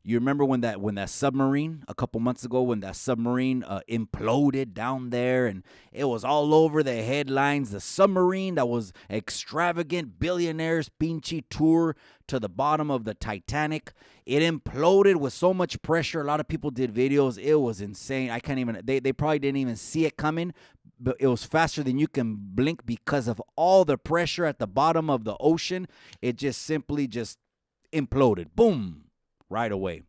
You remember when that submarine, a couple months ago, when that submarine imploded down there and it was all over the headlines, the submarine that was extravagant billionaires pinche tour to the bottom of the Titanic. It imploded with so much pressure. A lot of people did videos. It was insane. I can't even, they probably didn't even see it coming, but it was faster than you can blink because of all the pressure at the bottom of the ocean. It just simply just imploded. Boom. Right away.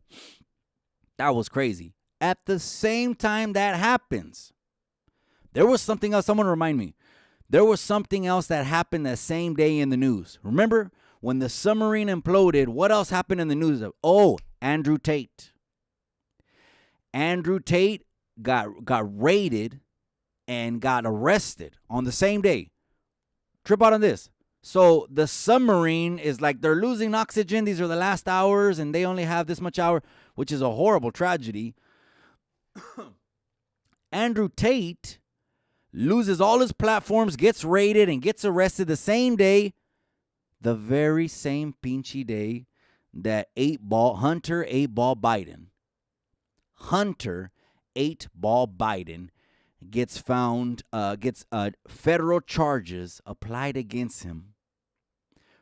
That was crazy. At the same time that happens, there was something else. Someone remind me. There was something else that happened that same day in the news. Remember when the submarine imploded, what else happened in the news? Oh, Andrew Tate. Andrew Tate got raided and got arrested on the same day. Trip out on this. So the submarine is like they're losing oxygen. These are the last hours, and they only have this much hour, which is a horrible tragedy. Andrew Tate loses all his platforms, gets raided, and gets arrested the same day, the very same pinchy day that Hunter 8-Ball Biden gets found, gets federal charges applied against him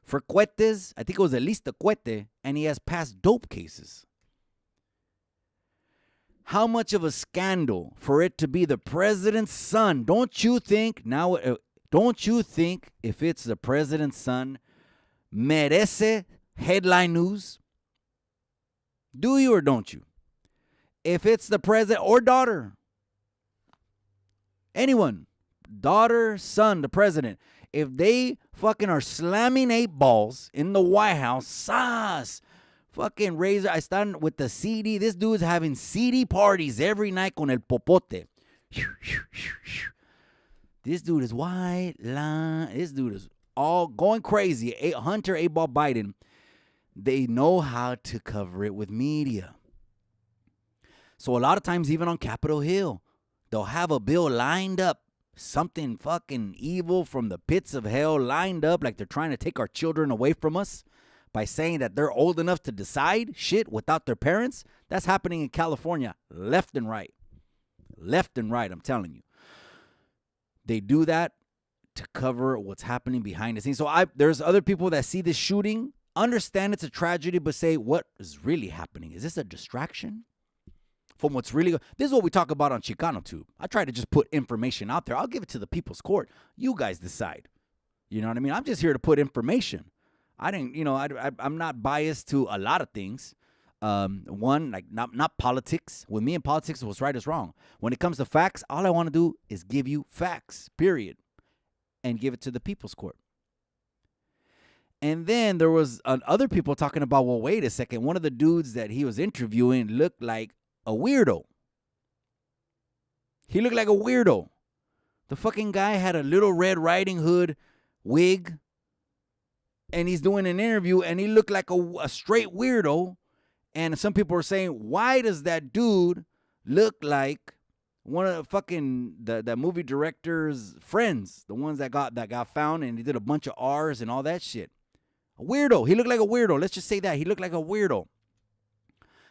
for cohetes. I think it was at least a cohete, and he has passed dope cases. How much of a scandal for it to be the president's son? Don't you think if it's the president's son, merece headline news? Do you or don't you? If it's the president or daughter, anyone, daughter, son, the president, if they fucking are slamming 8 balls in the White House, sas, fucking razor. I started with the CD. This dude's having CD parties every night con el popote. This dude is white line. This dude is all going crazy. Hunter 8-Ball Biden. They know how to cover it with media. So a lot of times, even on Capitol Hill, they'll have a bill lined up. Something fucking evil from the pits of hell lined up, like they're trying to take our children away from us by saying that they're old enough to decide shit without their parents. That's happening in California, left and right. Left and right, I'm telling you. They do that to cover what's happening behind the scenes. So there's other people that see this shooting, understand it's a tragedy, but say, what is really happening? Is this a distraction from what's really going on? This is what we talk about on Chicano Tube. I try to just put information out there. I'll give it to the people's court. You guys decide. You know what I mean? I'm just here to put information. I'm not biased to a lot of things. One, like not politics. With me in politics, what's right is wrong. When it comes to facts, all I want to do is give you facts, period, and give it to the people's court. And then there was other people talking about, well, wait a second. One of the dudes that he was interviewing looked like a weirdo. He looked like a weirdo. The fucking guy had a little Red Riding Hood wig, and he's doing an interview, and he looked like a straight weirdo. And some people were saying, why does that dude look like one of the fucking that movie director's friends, the ones that got found, and he did a bunch of R's and all that shit? A weirdo. He looked like a weirdo. Let's just say that. He looked like a weirdo.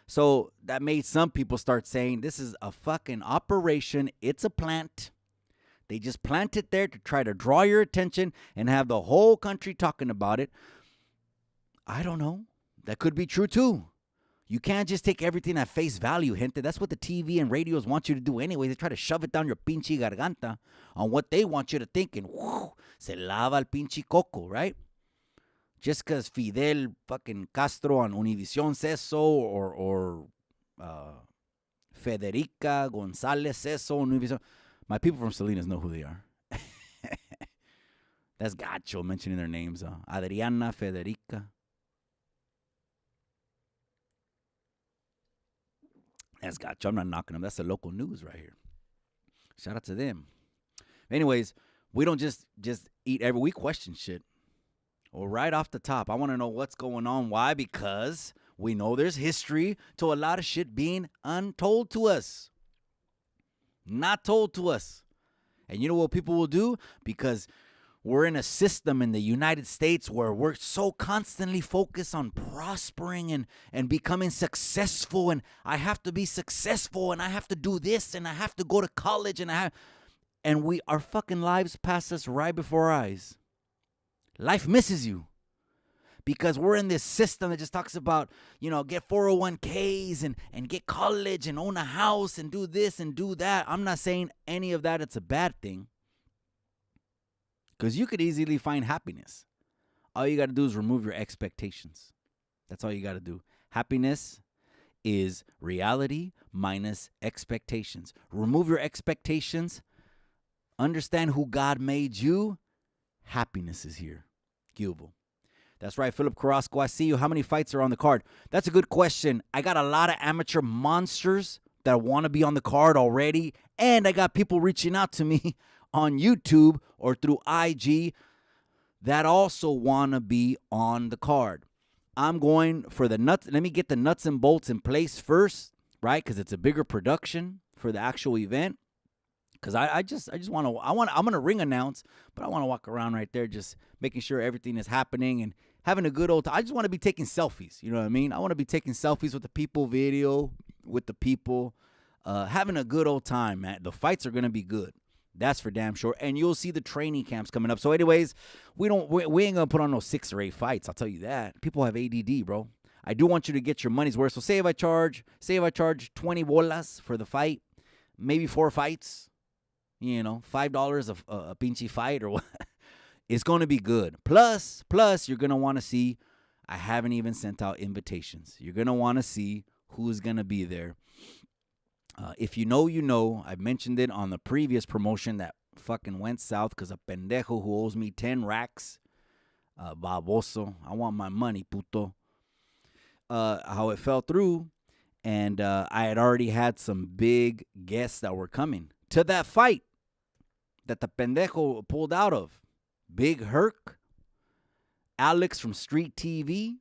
So that made some people start saying, this is a fucking operation. It's a plant. They just plant it there to try to draw your attention and have the whole country talking about it. I don't know. That could be true too. You can't just take everything at face value, gente. That's what the TV and radios want you to do anyway. They try to shove it down your pinche garganta on what they want you to think, and whoo, se lava el pinche coco, right? Just because Fidel fucking Castro on Univision says so, or Federica Gonzalez says so on Univision. My people from Salinas know who they are. That's gacho mentioning their names. Adriana, Federica. That's gacho. I'm not knocking them. That's the local news right here. Shout out to them. Anyways, we don't just eat every week. Question shit. Well, right off the top, I want to know what's going on. Why? Because we know there's history to a lot of shit being untold to us. Not told to us. And you know what people will do? Because we're in a system in the United States where we're so constantly focused on prospering and becoming successful. And I have to be successful, and I have to do this, and I have to go to college, and our fucking lives pass us right before our eyes. Life misses you because we're in this system that just talks about, get 401ks and get college and own a house and do this and do that. I'm not saying any of that it's a bad thing, because you could easily find happiness. All you got to do is remove your expectations. That's all you got to do. Happiness is reality minus expectations. Remove your expectations. Understand who God made you. Happiness is here. Cubo. That's right, Philip Carrasco. I see you. How many fights are on the card? That's a good question. I got a lot of amateur monsters that want to be on the card already. And I got people reaching out to me on YouTube or through IG that also want to be on the card. I'm going for the nuts. Let me get the nuts and bolts in place first, right? Because it's a bigger production for the actual event. Cause I just want to I'm gonna ring announce, but I want to walk around right there just making sure everything is happening and having a good old time. I just want to be taking selfies. You know what I mean? I want to be taking selfies with the people, video with the people, having a good old time, man. The fights are gonna be good. That's for damn sure. And you'll see the training camps coming up. So, anyways, we ain't gonna put on no 6 or 8 fights. I'll tell you that. People have ADD, bro. I do want you to get your money's worth. So say if I charge 20 bolas for the fight, maybe 4 fights. $5 a pinchy fight or what, it's going to be good. Plus, you're going to want to see, I haven't even sent out invitations. You're going to want to see who's going to be there. If you know, you know. I mentioned it on the previous promotion that fucking went south because a pendejo who owes me 10 racks, baboso, I want my money, puto, how it fell through. And I had already had some big guests that were coming to that fight that the pendejo pulled out of. Big Herc, Alex from Street TV.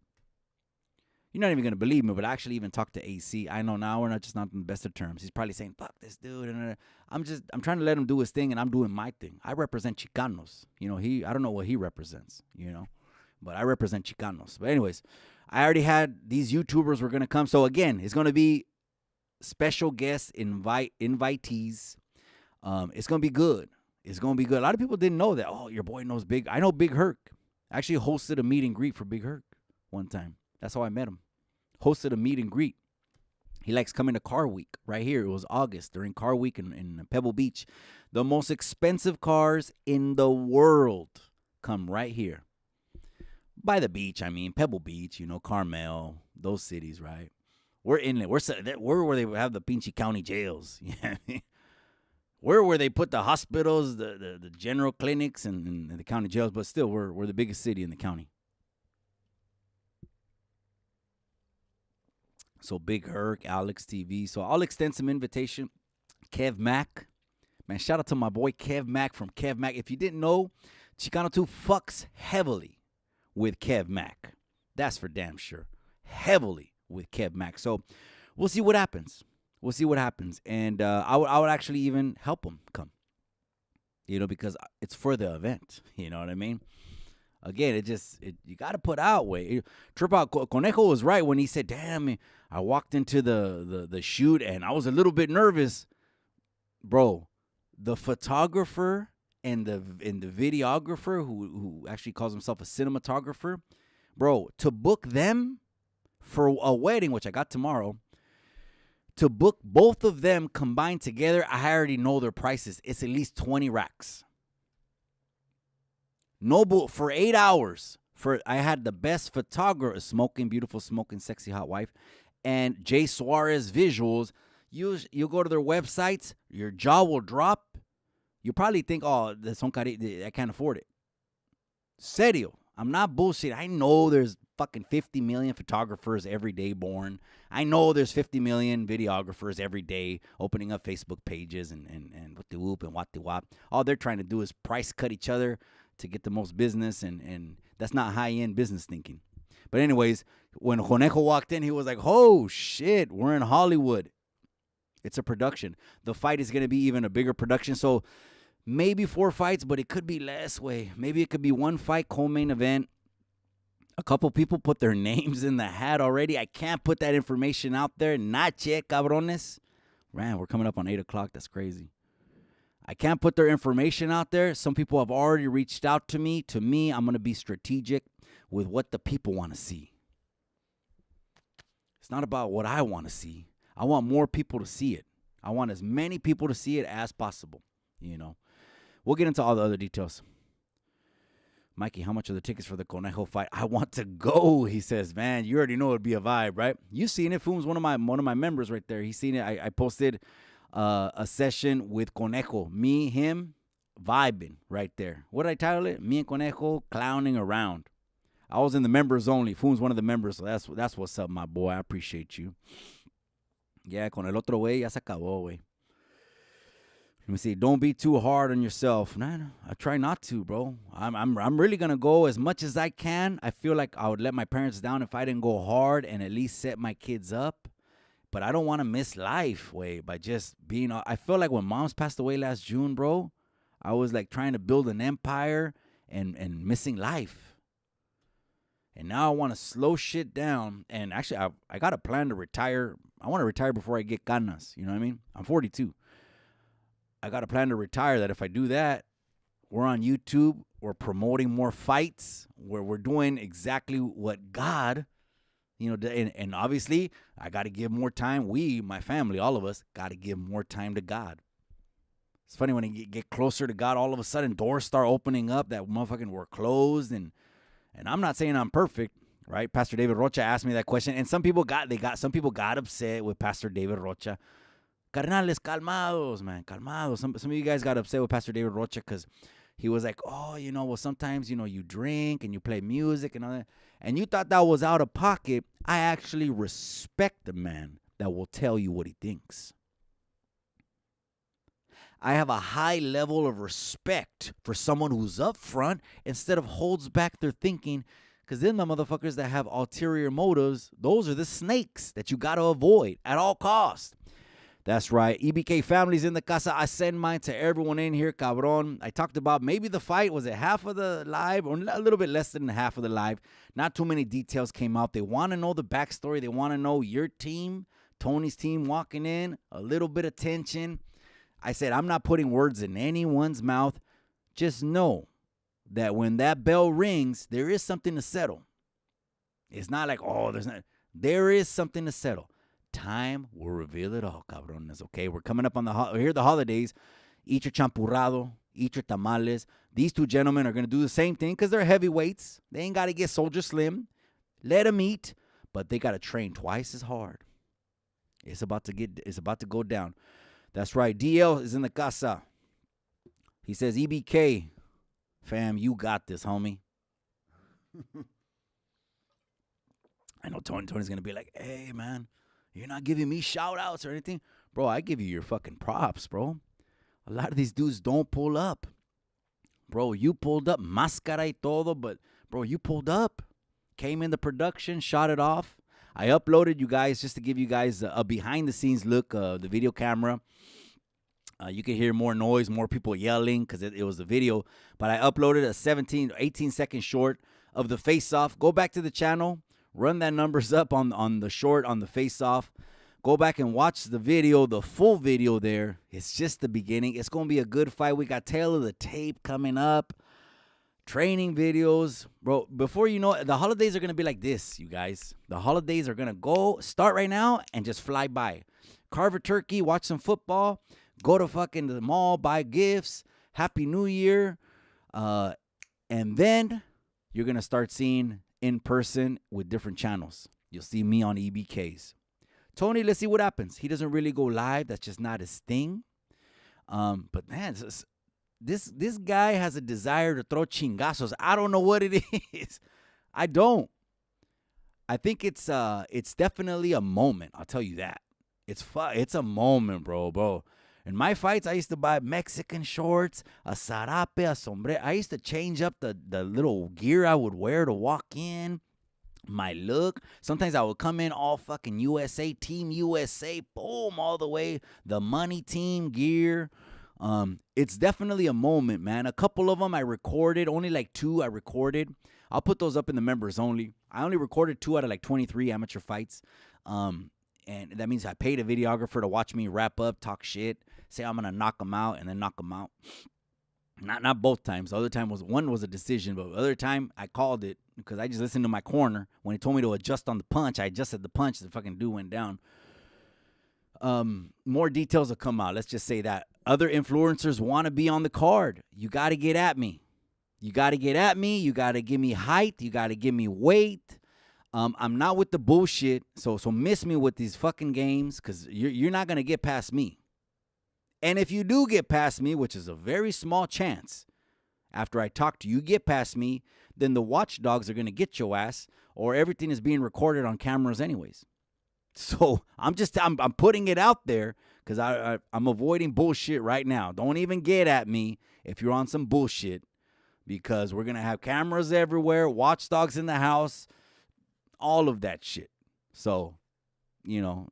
You're not even going to believe me, but I actually even talked to AC. I know now we're not in the best of terms. He's probably saying, fuck this dude. And I'm trying to let him do his thing, and I'm doing my thing. I represent Chicanos. I don't know what he represents, but I represent Chicanos. But anyways, I already had these YouTubers were going to come. So again, it's going to be special guests, invitees. It's going to be good. It's going to be good. A lot of people didn't know that. Oh, your boy knows Big. I know Big Herc. I actually hosted a meet and greet for Big Herc one time. That's how I met him. Hosted a meet and greet. He likes coming to Car Week right here. It was August during Car Week in Pebble Beach. The most expensive cars in the world come right here. By the beach, I mean Pebble Beach, Carmel, those cities, right? We're inland. We're where they have the Pinchy County jails. We're where they put the hospitals, the general clinics, and the county jails. But still, we're the biggest city in the county. So Big Herc, Alex TV. So I'll extend some invitation. Kev Mack. Man, shout out to my boy Kev Mack from Kev Mack. If you didn't know, Chicano 2 fucks heavily with Kev Mack. That's for damn sure. Heavily with Kev Mack. So we'll see what happens. And I would actually even help him come. Because it's for the event. You know what I mean? Again, you got to put out way. Trip out. Conejo was right when he said, damn, I walked into the shoot and I was a little bit nervous. Bro, the photographer and the videographer who actually calls himself a cinematographer, bro, to book them for a wedding, which I got tomorrow, to book both of them combined together, I already know their prices. It's at least 20 racks. Noble for 8 hours. I had the best photographer, beautiful smoking, sexy hot wife, and Jay Suarez visuals. You go to their websites, your jaw will drop. You probably think, oh, I can't afford it. Serio, I'm not bullshit. I know there's fucking 50 million photographers every day born. I know there's 50 million videographers every day opening up Facebook pages and what the whoop and what the wop. All they're trying to do is price cut each other to get the most business, and that's not high-end business thinking. But anyways, when Conejo walked in, he was like, oh, shit, we're in Hollywood. It's a production. The fight is going to be even a bigger production, so maybe 4 fights, but it could be less way. Maybe it could be 1 fight, co-main event. A couple people put their names in the hat already. I can't put that information out there. Not yet, cabrones. Man, we're coming up on 8 o'clock. That's crazy. I can't put their information out there. Some people have already reached out to me. To me, I'm going to be strategic with what the people want to see. It's not about what I want to see. I want more people to see it. I want as many people to see it as possible. We'll get into all the other details. Mikey, how much are the tickets for the Conejo fight? I want to go, he says. Man, you already know it'd be a vibe, right? You seen it. Foom's one of my members right there. He's seen it. I posted a session with Conejo. Me, him, vibing right there. What did I title it? Me and Conejo clowning around. I was in the members only. Foom's one of the members, so that's what's up, my boy. I appreciate you. Yeah, con el otro güey ya se acabó, güey. Let me see. Don't be too hard on yourself. No, I try not to, bro. I'm really gonna go as much as I can. I feel like I would let my parents down if I didn't go hard and at least set my kids up. But I don't want to miss life, by just being. I feel like when Mom's passed away last June, bro, I was like trying to build an empire and missing life. And now I want to slow shit down. And actually, I got a plan to retire. I want to retire before I get canas. You know what I mean? I'm 42. I got a plan to retire that if I do that, we're on YouTube. We're promoting more fights where we're doing exactly what God, and obviously I got to give more time. We, my family, all of us, got to give more time to God. It's funny when you get closer to God, all of a sudden doors start opening up that motherfucking were closed. And I'm not saying I'm perfect, right? Pastor David Rocha asked me that question, and some people got upset with Pastor David Rocha. Carnales, calmados, man, calmados. Some of you guys got upset with Pastor David Rocha because he was like, oh, well, sometimes, you drink and you play music and all that. And you thought that was out of pocket. I actually respect the man that will tell you what he thinks. I have a high level of respect for someone who's up front instead of holds back their thinking. Because then the motherfuckers that have ulterior motives, those are the snakes that you got to avoid at all costs. That's right. EBK families in the casa. I send mine to everyone in here, cabron. I talked about maybe the fight. Was it half of the live or a little bit less than half of the live? Not too many details came out. They want to know the backstory. They want to know your team, Tony's team walking in, a little bit of tension. I said, I'm not putting words in anyone's mouth. Just know that when that bell rings, there is something to settle. It's not like, there's not. There is something to settle. Time will reveal it all, cabrones, okay? We're coming up on the holidays. Eat your champurrado, eat your tamales. These two gentlemen are going to do the same thing because they're heavyweights. They ain't got to get soldier slim. Let them eat, but they got to train twice as hard. It's about to go down. That's right. DL is in the casa. He says, EBK, fam, you got this, homie. I know Tony's going to be like, hey, man, you're not giving me shout-outs or anything. Bro, I give you your fucking props, bro. A lot of these dudes don't pull up. Bro, you pulled up. Máscara y todo, but, bro, you pulled up. Came in the production, shot it off. I uploaded you guys just to give you guys a behind-the-scenes look of the video camera. You can hear more noise, more people yelling because it was a video. But I uploaded a 18-second short of the face-off. Go back to the channel. Run that numbers up on the short, on the face-off. Go back and watch the video, the full video there. It's just the beginning. It's going to be a good fight. We got tail of the tape coming up. Training videos. Bro, before you know it, the holidays are going to be like this, you guys. The holidays are going to start right now and just fly by. Carve a turkey, watch some football, go to fucking the mall, buy gifts, Happy New Year. And then you're going to start seeing in person with different channels. You'll see me on EBKs. Tony, let's see what happens. He doesn't really go live. That's just not his thing. But man, this guy has a desire to throw chingazos. I don't know what it is. I don't. I think it's definitely a moment. I'll tell you that. It's a moment, bro. In my fights, I used to buy Mexican shorts, a sarape, a sombrero. I used to change up the little gear I would wear to walk in, my look. Sometimes I would come in all fucking USA, Team USA, boom, all the way, the money team gear. It's definitely a moment, man. A couple of them I recorded, only like 2 I recorded. I'll put those up in the members only. I only recorded 2 out of like 23 amateur fights. And that means I paid a videographer to watch me wrap up, talk shit, say I'm going to knock them out, and then knock them out. Not both times. The other time one was a decision, but the other time I called it because I just listened to my corner. When he told me to adjust on the punch, I adjusted the punch. The fucking dude went down. More details will come out. Let's just say that. Other influencers want to be on the card. You got to get at me. You got to get at me. You got to give me height. You got to give me weight. I'm not with the bullshit, so miss me with these fucking games because you're not going to get past me. And if you do get past me, which is a very small chance, after I talk to you, get past me, then the watchdogs are going to get your ass or everything is being recorded on cameras anyways. So I'm putting it out there because I'm avoiding bullshit right now. Don't even get at me if you're on some bullshit because we're going to have cameras everywhere, watchdogs in the house, all of that shit. So You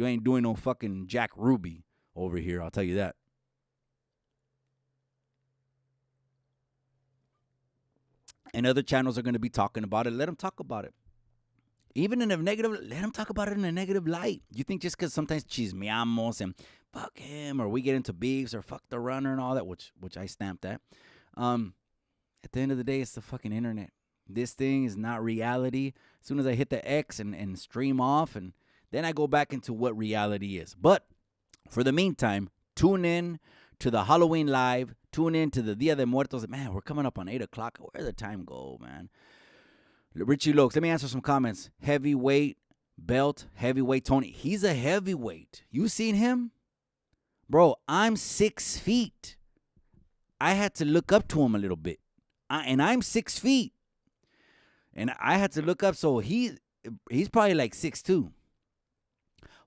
ain't doing no fucking Jack Ruby over here. I'll tell you that. And other channels are going to be talking about it. Let them talk about it. Even in a negative, let them talk about it in a negative light. You think just because sometimes chismeamos and fuck him, or we get into beefs, or fuck the runner and all that, which I stamped at. At the end of the day, it's the fucking internet. This thing is not reality. As soon as I hit the X and stream off, and then I go back into what reality is. But for the meantime, tune in to the Halloween live. Tune in to the Dia de Muertos. Man, we're coming up on 8 o'clock. Where'd the time go, man? Richie Lokes, let me answer some comments. Heavyweight belt, heavyweight Tony. He's a heavyweight. You seen him? Bro, I'm 6 feet. I had to look up to him a little bit. And I'm 6 feet. And I had to look up, so he's probably like 6'2".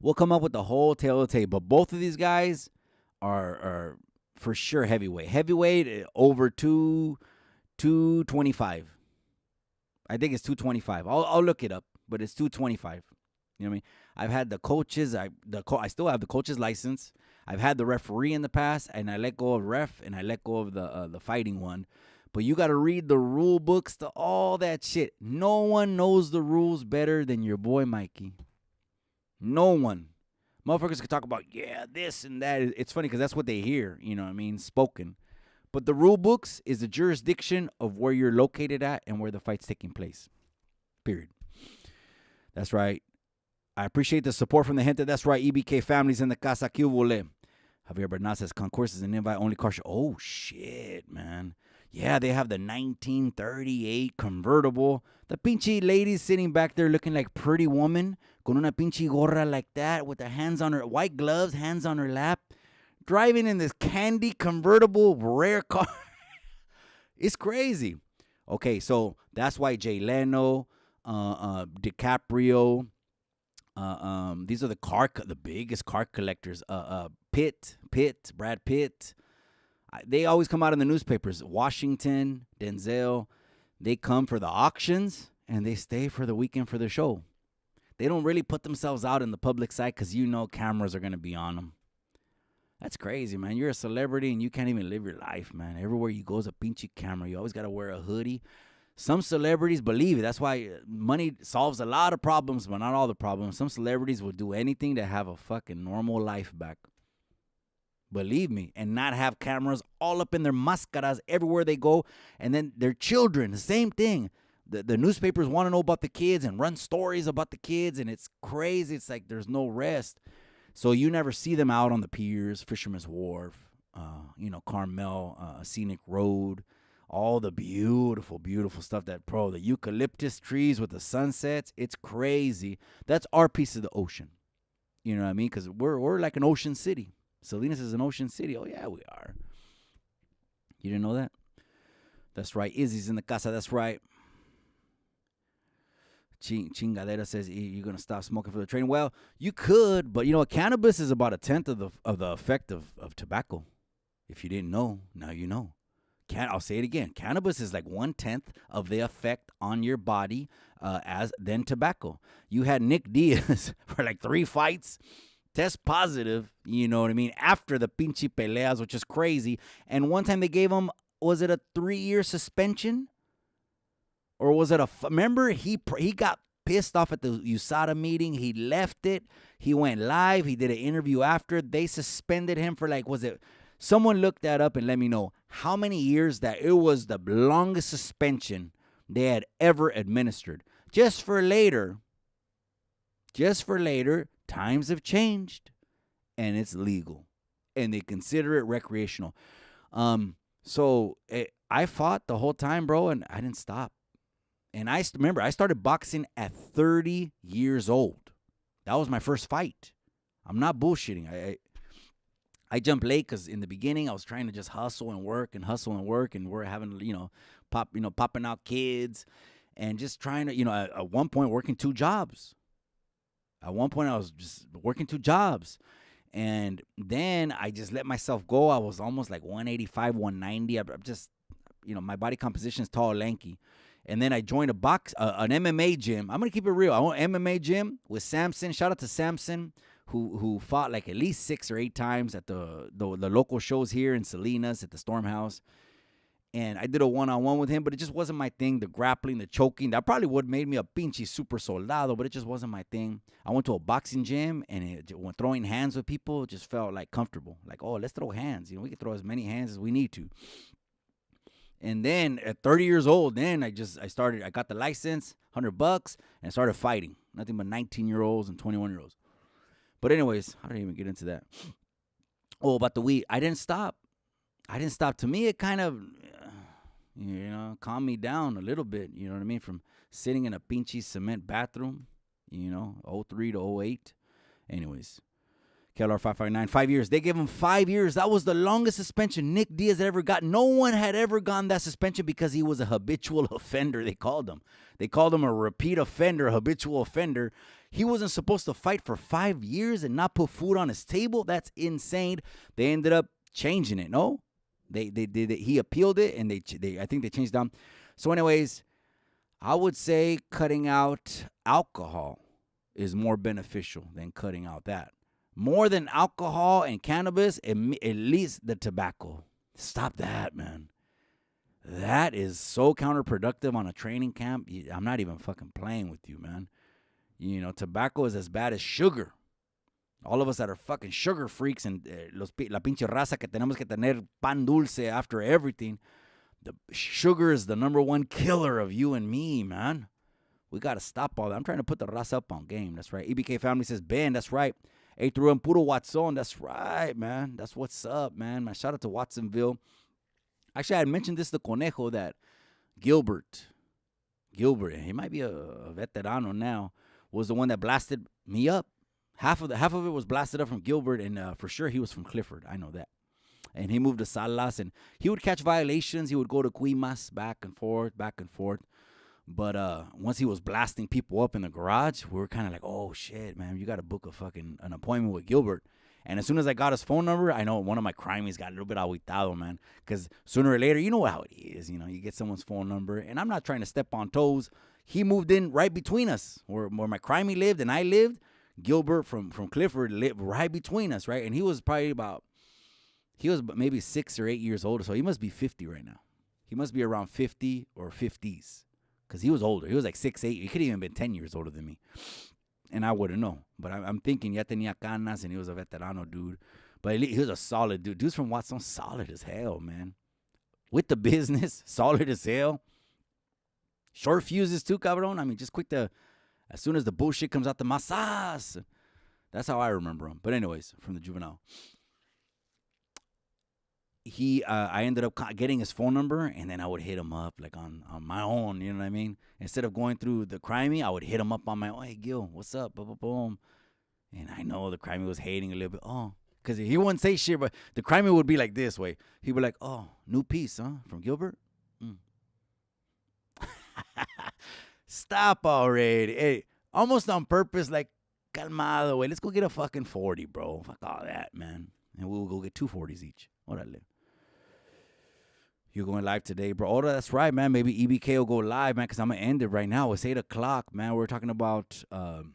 We'll come up with the whole tale of the tape. But both of these guys are for sure heavyweight. Heavyweight over 225. I think it's 225. I'll look it up, but it's 225. You know what I mean? I've had the coaches. I still have the coach's license. I've had the referee in the past, and I let go of ref, and I let go of the fighting one. But you got to read the rule books to all that shit. No one knows the rules better than your boy Mikey. No one. Motherfuckers can talk about, yeah, this and that. It's funny because that's what they hear, you know what I mean, spoken. But the rule books is the jurisdiction of where you're located at and where the fight's taking place. Period. That's right. I appreciate the support from the gente. That's right. EBK families in the casa. Que vole. Javier Bernal says concourse is an invite-only car show. Oh, shit, man. Yeah, they have the 1938 convertible. The pinche lady sitting back there looking like Pretty Woman con una pinche gorra like that with her hands on her, white gloves, hands on her lap, driving in this candy convertible rare car. It's crazy. Okay, so that's why Jay Leno, DiCaprio, these are the biggest car collectors. Pitt, Brad Pitt. They always come out in the newspapers. Washington, Denzel, they come for the auctions and they stay for the weekend for the show. They don't really put themselves out in the public side because cameras are going to be on them. That's crazy, man. You're a celebrity and you can't even live your life, man. Everywhere you go is a pinche camera. You always got to wear a hoodie. Some celebrities believe it. That's why money solves a lot of problems, but not all the problems. Some celebrities will do anything to have a fucking normal life back. Believe me, and not have cameras all up in their mascaras everywhere they go. And then their children, the same thing. The newspapers want to know about the kids and run stories about the kids, and it's crazy. It's like there's no rest. So you never see them out on the piers, Fisherman's Wharf, Carmel, Scenic Road, all the beautiful, beautiful stuff the eucalyptus trees with the sunsets. It's crazy. That's our piece of the ocean. You know what I mean? Because we're like an ocean city. Salinas is an ocean city. Oh, yeah, we are. You didn't know that? That's right. Izzy's in the casa. That's right. Chingadera says, you're going to stop smoking for the train. Well, you could, but, cannabis is about 1/10 of the effect of tobacco. If you didn't know, now you know. I'll say it again. Cannabis is like 1/10 of the effect on your body than tobacco. You had Nick Diaz for like 3 fights. Test positive, you know what I mean, after the pinche peleas, which is crazy. And one time they gave him, was it a 3-year suspension? Or was it remember, he got pissed off at the USADA meeting. He left it. He went live. He did an interview after. They suspended him for someone looked that up and let me know how many years that it was the longest suspension they had ever administered. Just for later, times have changed, and it's legal, and they consider it recreational. I fought the whole time, bro, and I didn't stop. And I remember I started boxing at 30 years old. That was my first fight. I'm not bullshitting. I jumped late because in the beginning I was trying to just hustle and work, and we're having popping out kids, and just trying to at one point working 2 jobs. At one point, I was just working 2 jobs. And then I just let myself go. I was almost like 185, 190. I'm just, my body composition is tall, lanky. And then I joined an MMA gym. I'm gonna keep it real. I want MMA gym with Samson. Shout out to Samson, who fought like at least 6 or 8 times at the local shows here in Salinas at the Storm House. And I did a one-on-one with him, but it just wasn't my thing. The grappling, the choking, that probably would have made me a pinche super soldado, but it just wasn't my thing. I went to a boxing gym, and when throwing hands with people, it just felt like comfortable. Like, oh, let's throw hands. We can throw as many hands as we need to. And then at 30 years old, then I got the license, $100, and started fighting. Nothing but 19-year-olds and 21-year-olds. But anyways, I didn't even get into that. Oh, about the weed. I didn't stop. To me, it kind of, calmed me down a little bit. You know what I mean? From sitting in a pinchy cement bathroom, 03 to 08. Anyways, KLR 559, 5 years. They gave him 5 years. That was the longest suspension Nick Diaz had ever got. No one had ever gotten that suspension because he was a habitual offender, they called him. They called him a repeat offender, a habitual offender. He wasn't supposed to fight for 5 years and not put food on his table. That's insane. They ended up changing it, no? He appealed it, and I think they changed them. So anyways, I would say cutting out alcohol is more beneficial than cutting out that. More than alcohol and cannabis, at least the tobacco. Stop that, man. That is so counterproductive on a training camp. I'm not even fucking playing with you, man. Tobacco is as bad as sugar. All of us that are fucking sugar freaks and la pinche raza que tenemos que tener pan dulce after everything. The sugar is the number one killer of you and me, man. We got to stop all that. I'm trying to put the raza up on game. That's right. EBK family says, Ben, that's right. Hey, through en puro Watson. That's right, man. That's what's up, man. My shout out to Watsonville. Actually, I had mentioned this to Conejo that Gilbert, he might be a veterano now, was the one that blasted me up. Half of it was blasted up from Gilbert, and for sure he was from Clifford. I know that. And he moved to Salas, and he would catch violations. He would go to Cuimas, back and forth. But once he was blasting people up in the garage, we were kind of like, oh, shit, man, you got to book an appointment with Gilbert. And as soon as I got his phone number, I know one of my crimies got a little bit aguitado, man, because sooner or later, you know how it is. You get someone's phone number, and I'm not trying to step on toes. He moved in right between us, where my crimey lived and I lived. Gilbert from Clifford lived right between us, right? And he was maybe 6 or 8 years older, so he must be 50 right now. He must be around 50 or 50s, because he was older. He was like 6'8". He could have even been 10 years older than me, and I wouldn't know. But I'm thinking, ya tenía canas, and he was a veterano dude. But he was a solid dude. Dude's from Watson, solid as hell, man. With the business, solid as hell. Short fuses too, cabrón. I mean, just quick to... As soon as the bullshit comes out the masas. That's how I remember him. But anyways, from the juvenile. I ended up getting his phone number, and then I would hit him up like on my own, you know what I mean? Instead of going through the crimey, I would hit him up on my own. Hey, Gil, what's up? Boom, boom, boom. And I know the crimey was hating a little bit. Oh, because he wouldn't say shit, but the crimey would be like this way. He'd be like, oh, new piece, huh? From Gilbert? Stop already. Hey, almost on purpose, like, calmado, way. Let's go get a fucking 40, bro. Fuck all that, man. And we'll go get 2 40s each. Orale. You're going live today, bro. Oh, that's right, man. Maybe EBK will go live, man, because I'm going to end it right now. It's 8 o'clock, man. We're talking about, of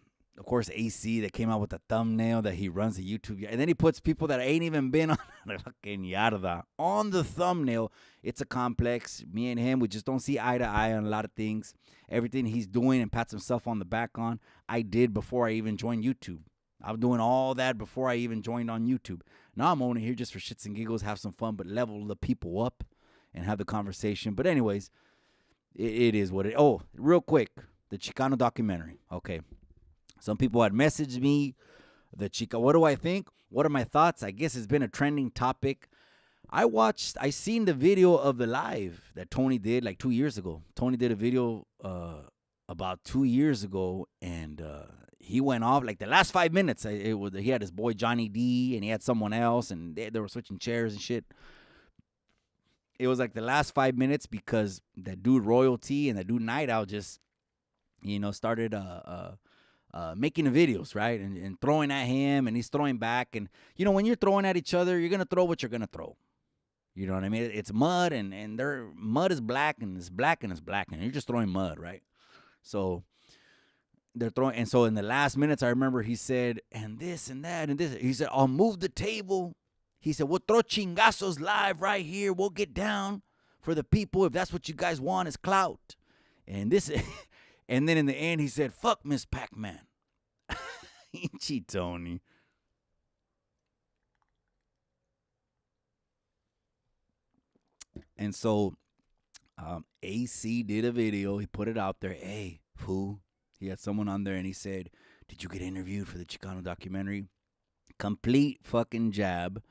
course, AC that came out with the thumbnail that he runs the YouTube. And then he puts people that ain't even been on the fucking yarda on the thumbnail. It's a complex. Me and him, we just don't see eye to eye on a lot of things. Everything he's doing and pats himself on the back on, I did before I even joined YouTube. I was doing all that before I even joined on YouTube. Now I'm only here just for shits and giggles, have some fun, but level the people up and have the conversation. But anyways, it is what it... Oh, real quick, the Chicano documentary. Okay. Some people had messaged me, what do I think? What are my thoughts? I guess it's been a trending topic. I seen the video of the live that Tony did like 2 years ago. Tony did a video about 2 years ago, and he went off like the last 5 minutes. He had his boy Johnny D, and he had someone else, and they were switching chairs and shit. It was like the last 5 minutes because that dude Royalty and that dude Night Owl just, started making the videos, right? And throwing at him, and he's throwing back. And, when you're throwing at each other, you're going to throw what you're going to throw. You know what I mean? It's mud, and their mud is black, and it's black, and it's black, and you're just throwing mud, right? So they're throwing, and so in the last minutes, I remember he said, and this and that and this. He said, I'll move the table. He said, we'll throw chingazos live right here. We'll get down for the people if that's what you guys want is clout. And this, and then in the end, he said, fuck Miss Pac-Man. Ichi Tony. And so AC did a video. He put it out there. Hey, fool. He had someone on there, and he said, did you get interviewed for the Chicano documentary? Complete fucking jab.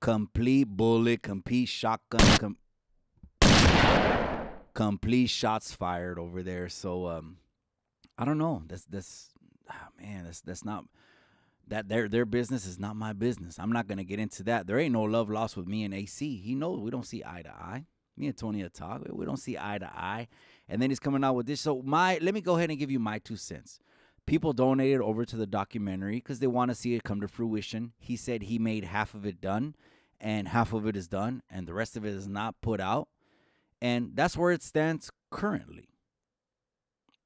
Complete bullet. Complete shotgun. Complete shots fired over there. So, I don't know. That's not... That their business is not my business. I'm not gonna get into that. There ain't no love lost with me and AC. He knows we don't see eye to eye. Me and Tony talk. We don't see eye to eye. And then he's coming out with this. So let me go ahead and give you my 2 cents. People donated over to the documentary because they want to see it come to fruition. He said he made half of it done, and half of it is done, and the rest of it is not put out. And that's where it stands currently.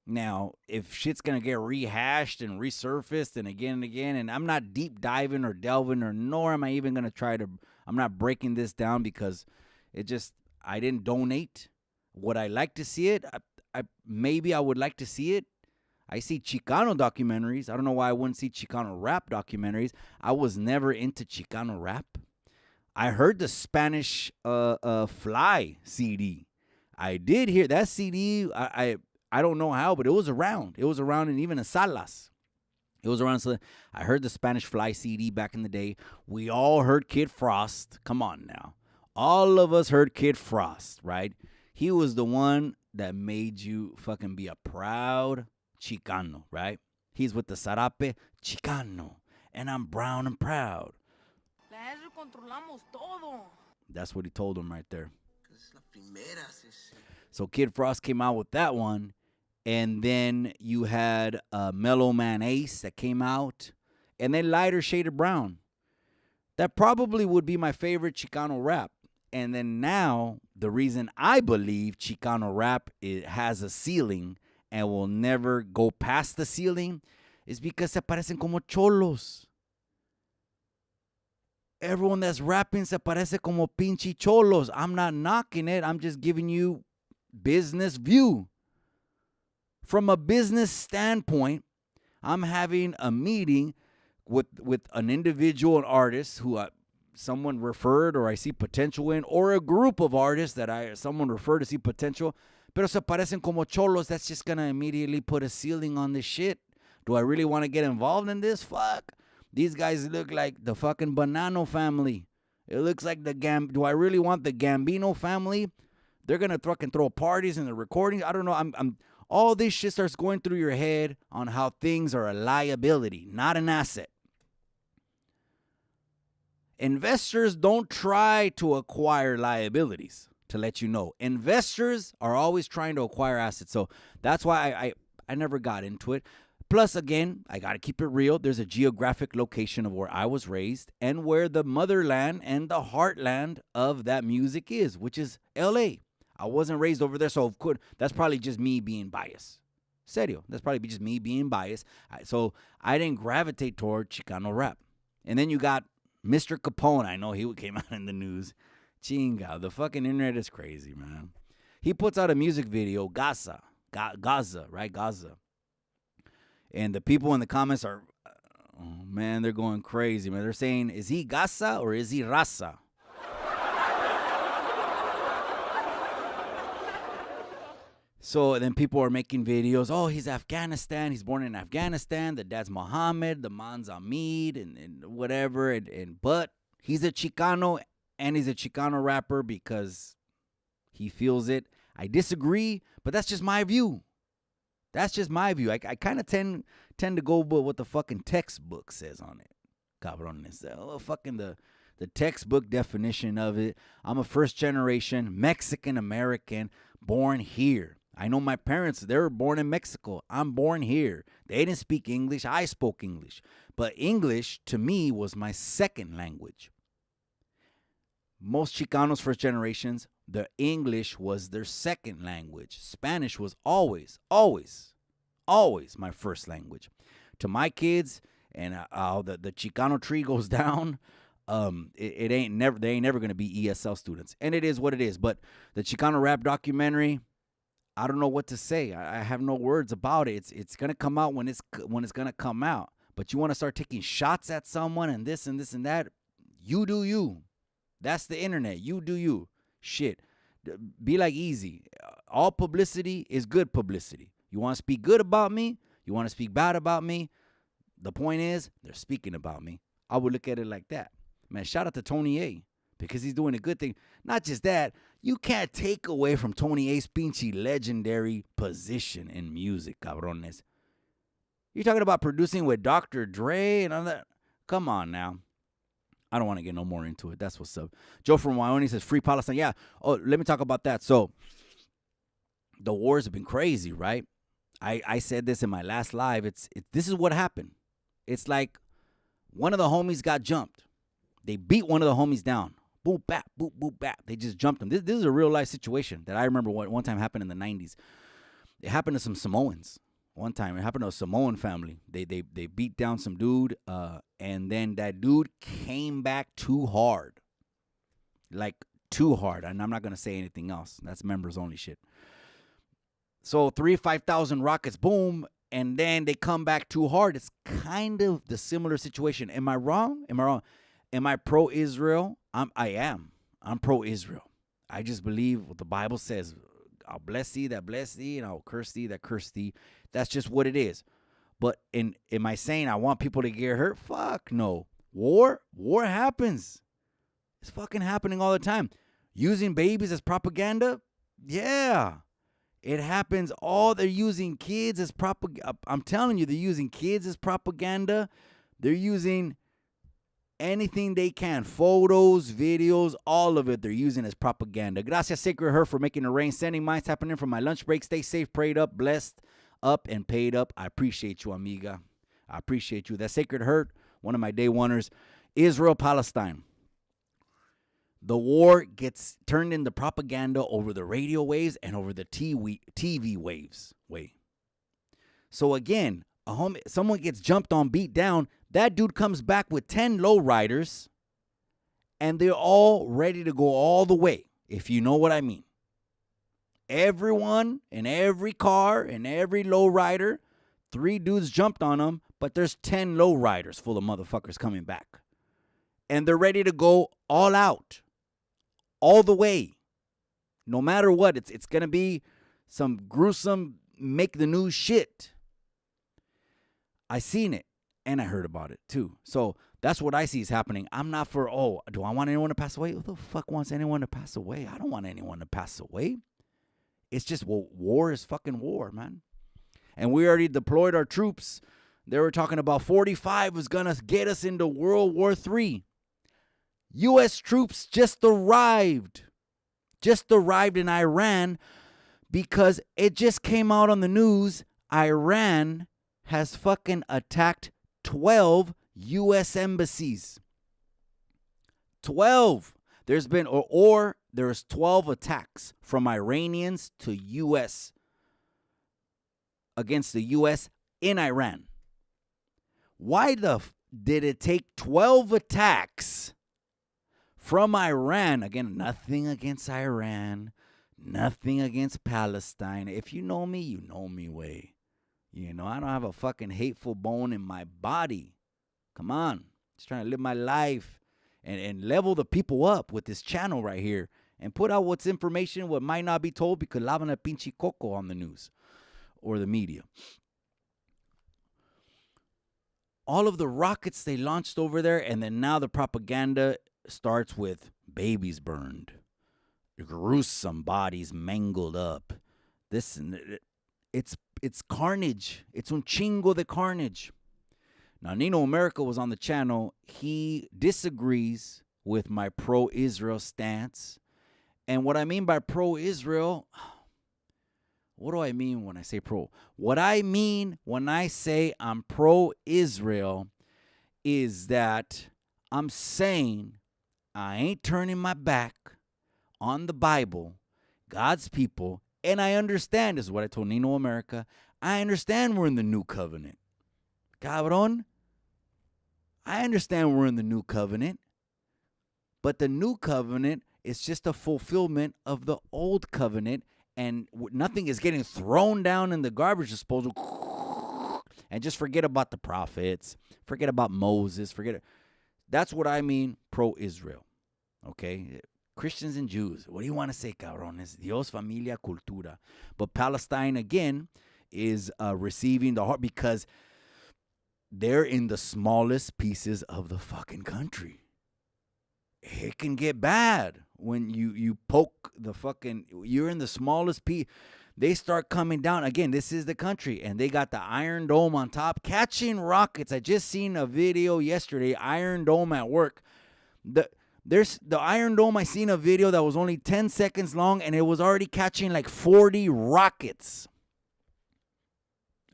Now, if shit's going to get rehashed and resurfaced and again, and I'm not deep diving or delving, or nor am I even going to I'm not breaking this down because I didn't donate. Would I like to see it? Maybe I would like to see it. I see Chicano documentaries. I don't know why I wouldn't see Chicano rap documentaries. I was never into Chicano rap. I heard the Spanish Fly CD. I did hear that CD. I don't know how, but it was around. It was around, and even in Salas. It was around. So I heard the Spanish Fly CD back in the day. We all heard Kid Frost. Come on now. All of us heard Kid Frost, right? He was the one that made you fucking be a proud Chicano, right? He's with the Sarape Chicano, and I'm brown and proud. That's what he told him right there. So Kid Frost came out with that one, and then you had Mellow Man Ace that came out, and then Lighter Shade of Brown. That probably would be my favorite Chicano rap. And then now, the reason I believe Chicano rap has a ceiling and will never go past the ceiling is because se parecen como cholos. Everyone that's rapping se parece como pinche cholos. I'm not knocking it. I'm just giving you business view. From a business standpoint, I'm having a meeting with an individual, an artist who someone referred or I see potential in, or a group of artists that someone referred to see potential, pero se parecen como cholos. That's just going to immediately put a ceiling on this shit. Do I really want to get involved in this? Fuck. These guys look like the fucking Banano family. It looks like do I really want the Gambino family? They're going to fucking throw parties and the recordings. I don't know. I'm all this shit starts going through your head on how things are a liability, not an asset. Investors don't try to acquire liabilities, to let you know. Investors are always trying to acquire assets. So that's why I never got into it. Plus, again, I got to keep it real. There's a geographic location of where I was raised and where the motherland and the heartland of that music is, which is L.A. I wasn't raised over there, so that's probably just me being biased. Serio, that's probably just me being biased. So I didn't gravitate toward Chicano rap. And then you got Mr. Capone. I know he came out in the news. Chinga, the fucking internet is crazy, man. He puts out a music video, Gaza, right? Gaza. And the people in the comments are, oh, man, they're going crazy, man. They're saying, is he Gaza or is he Raza? So then people are making videos. Oh, he's Afghanistan. He's born in Afghanistan. The dad's Muhammad. The man's Hamid and whatever. But he's a Chicano, and he's a Chicano rapper because he feels it. I disagree, but that's just my view. That's just my view. I kind of tend to go with what the fucking textbook says on it. Cabrones. Fucking the textbook definition of it. I'm a first-generation Mexican-American born here. I know my parents, they were born in Mexico. I'm born here. They didn't speak English. I spoke English. But English, to me, was my second language. Most Chicanos, first generations, the English was their second language. Spanish was always, always, always my first language. To my kids, and the Chicano tree goes down, it ain't never they ain't never gonna be ESL students, and it is what it is. But the Chicano rap documentary, I don't know what to say. I have no words about it. It's gonna come out when it's gonna come out. But you want to start taking shots at someone and this and this and that, you do you. That's the internet. You do you. Shit. Be like Easy. All publicity is good publicity. You want to speak good about me? You want to speak bad about me? The point is, they're speaking about me. I would look at it like that. Man, shout out to Tony A, because he's doing a good thing. Not just that, you can't take away from Tony A's pinchy legendary position in music, cabrones. You're talking about producing with Dr. Dre and all that. Come on now. I don't want to get no more into it. That's what's up. Joe from Wyoming says, free Palestine. Yeah. Oh, let me talk about that. So, the wars have been crazy, right? I said this in my last live. This is what happened. It's like one of the homies got jumped. They beat one of the homies down. Boop, bap, boop, boop, bap. They just jumped him. This is a real life situation that I remember one time happened in the 90s. It happened to some Samoans. One time, it happened to a Samoan family. They beat down some dude, and then that dude came back too hard. Like, too hard. And I'm not going to say anything else. That's members only shit. So 5,000 rockets, boom, and then they come back too hard. It's kind of the similar situation. Am I wrong? Am I pro-Israel? I am. I'm pro-Israel. I just believe what the Bible says. I'll bless thee that bless thee, and I'll curse thee that curse thee. That's just what it is. But am I saying I want people to get hurt? Fuck no. War happens. It's fucking happening all the time. Using babies as propaganda? Yeah. It happens they're using kids as propaganda. I'm telling you, they're using kids as propaganda. They're using anything they can. Photos, videos, all of it they're using as propaganda. Gracias, Sacred Her, for making it rain. Sending mine tapping in from my lunch break. Stay safe, prayed up, blessed up, and paid up. I appreciate you, amiga. I appreciate you. That Sacred Hurt, one of my day oneers. Israel, Palestine. The war gets turned into propaganda over the radio waves and over the TV waves. So again, someone gets jumped on, beat down. That dude comes back with 10 lowriders, and they're all ready to go all the way, if you know what I mean. Everyone in every car and every lowrider, 3 dudes jumped on them, but there's 10 lowriders full of motherfuckers coming back. And they're ready to go all out. All the way. No matter what, it's going to be some gruesome make the news shit. I seen it, and I heard about it too. So that's what I see is happening. I'm not for, do I want anyone to pass away? Who the fuck wants anyone to pass away? I don't want anyone to pass away. It's just, war is fucking war, man. And we already deployed our troops. They were talking about 45 was going to get us into World War III. U.S. troops just arrived in Iran because it just came out on the news. Iran has fucking attacked 12 U.S. embassies. 12. There's been, there's 12 attacks from Iranians to U.S. against the U.S. in Iran. Why did it take 12 attacks from Iran? Again, nothing against Iran, nothing against Palestine. If you know me, you know me way. You know, I don't have a fucking hateful bone in my body. Come on. Just trying to live my life and level the people up with this channel right here and put out what's information, what might not be told because lavan a pinche coco on the news or the media. All of the rockets they launched over there, and then now the propaganda starts with babies burned, gruesome bodies mangled up. It's carnage. It's un chingo de carnage. Now, Nino America was on the channel. He disagrees with my pro-Israel stance. And what I mean by pro-Israel, what do I mean when I say pro? What I mean when I say I'm pro-Israel is that I'm saying I ain't turning my back on the Bible, God's people, and I understand, this is what I told Nino America, I understand we're in the new covenant. Cabron, I understand we're in the new covenant, but the new covenant is just a fulfillment of the old covenant, and nothing is getting thrown down in the garbage disposal. And just forget about the prophets, forget about Moses, That's what I mean pro-Israel, okay? Christians and Jews, what do you want to say, cabrones? Dios, familia, cultura. But Palestine, again, is receiving the heart because they're in the smallest pieces of the fucking country. It can get bad when you poke the fucking, you're in the smallest piece. They start coming down. Again, this is the country, and they got the Iron Dome on top, catching rockets. I just seen a video yesterday, Iron Dome at work. There's the Iron Dome, I seen a video that was only 10 seconds long, and it was already catching like 40 rockets.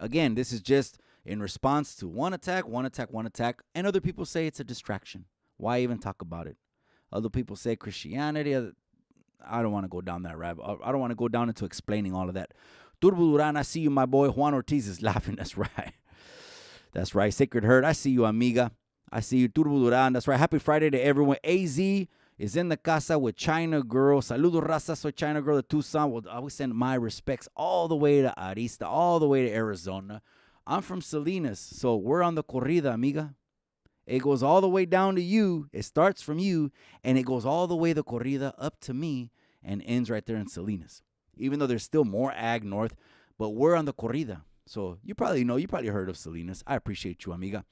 Again, this is just in response to one attack, and other people say it's a distraction. Why even talk about it? Other people say Christianity. I don't want to go down that rabbit. I don't want to go down into explaining all of that. Turbo Duran, I see you, my boy. Juan Ortiz is laughing. That's right. That's right. Sacred Herd, I see you, amiga. I see you, Turbo Duran. That's right. Happy Friday to everyone. AZ is in the casa with China Girl. Saludos, raza. Soy China Girl de Tucson. Well, I would send my respects all the way to Arista, all the way to Arizona. I'm from Salinas, so we're on the corrida, amiga. It goes all the way down to you. It starts from you, and it goes all the way the corrida up to me and ends right there in Salinas. Even though there's still more ag north, but we're on the corrida. So you probably know, you probably heard of Salinas. I appreciate you, amiga.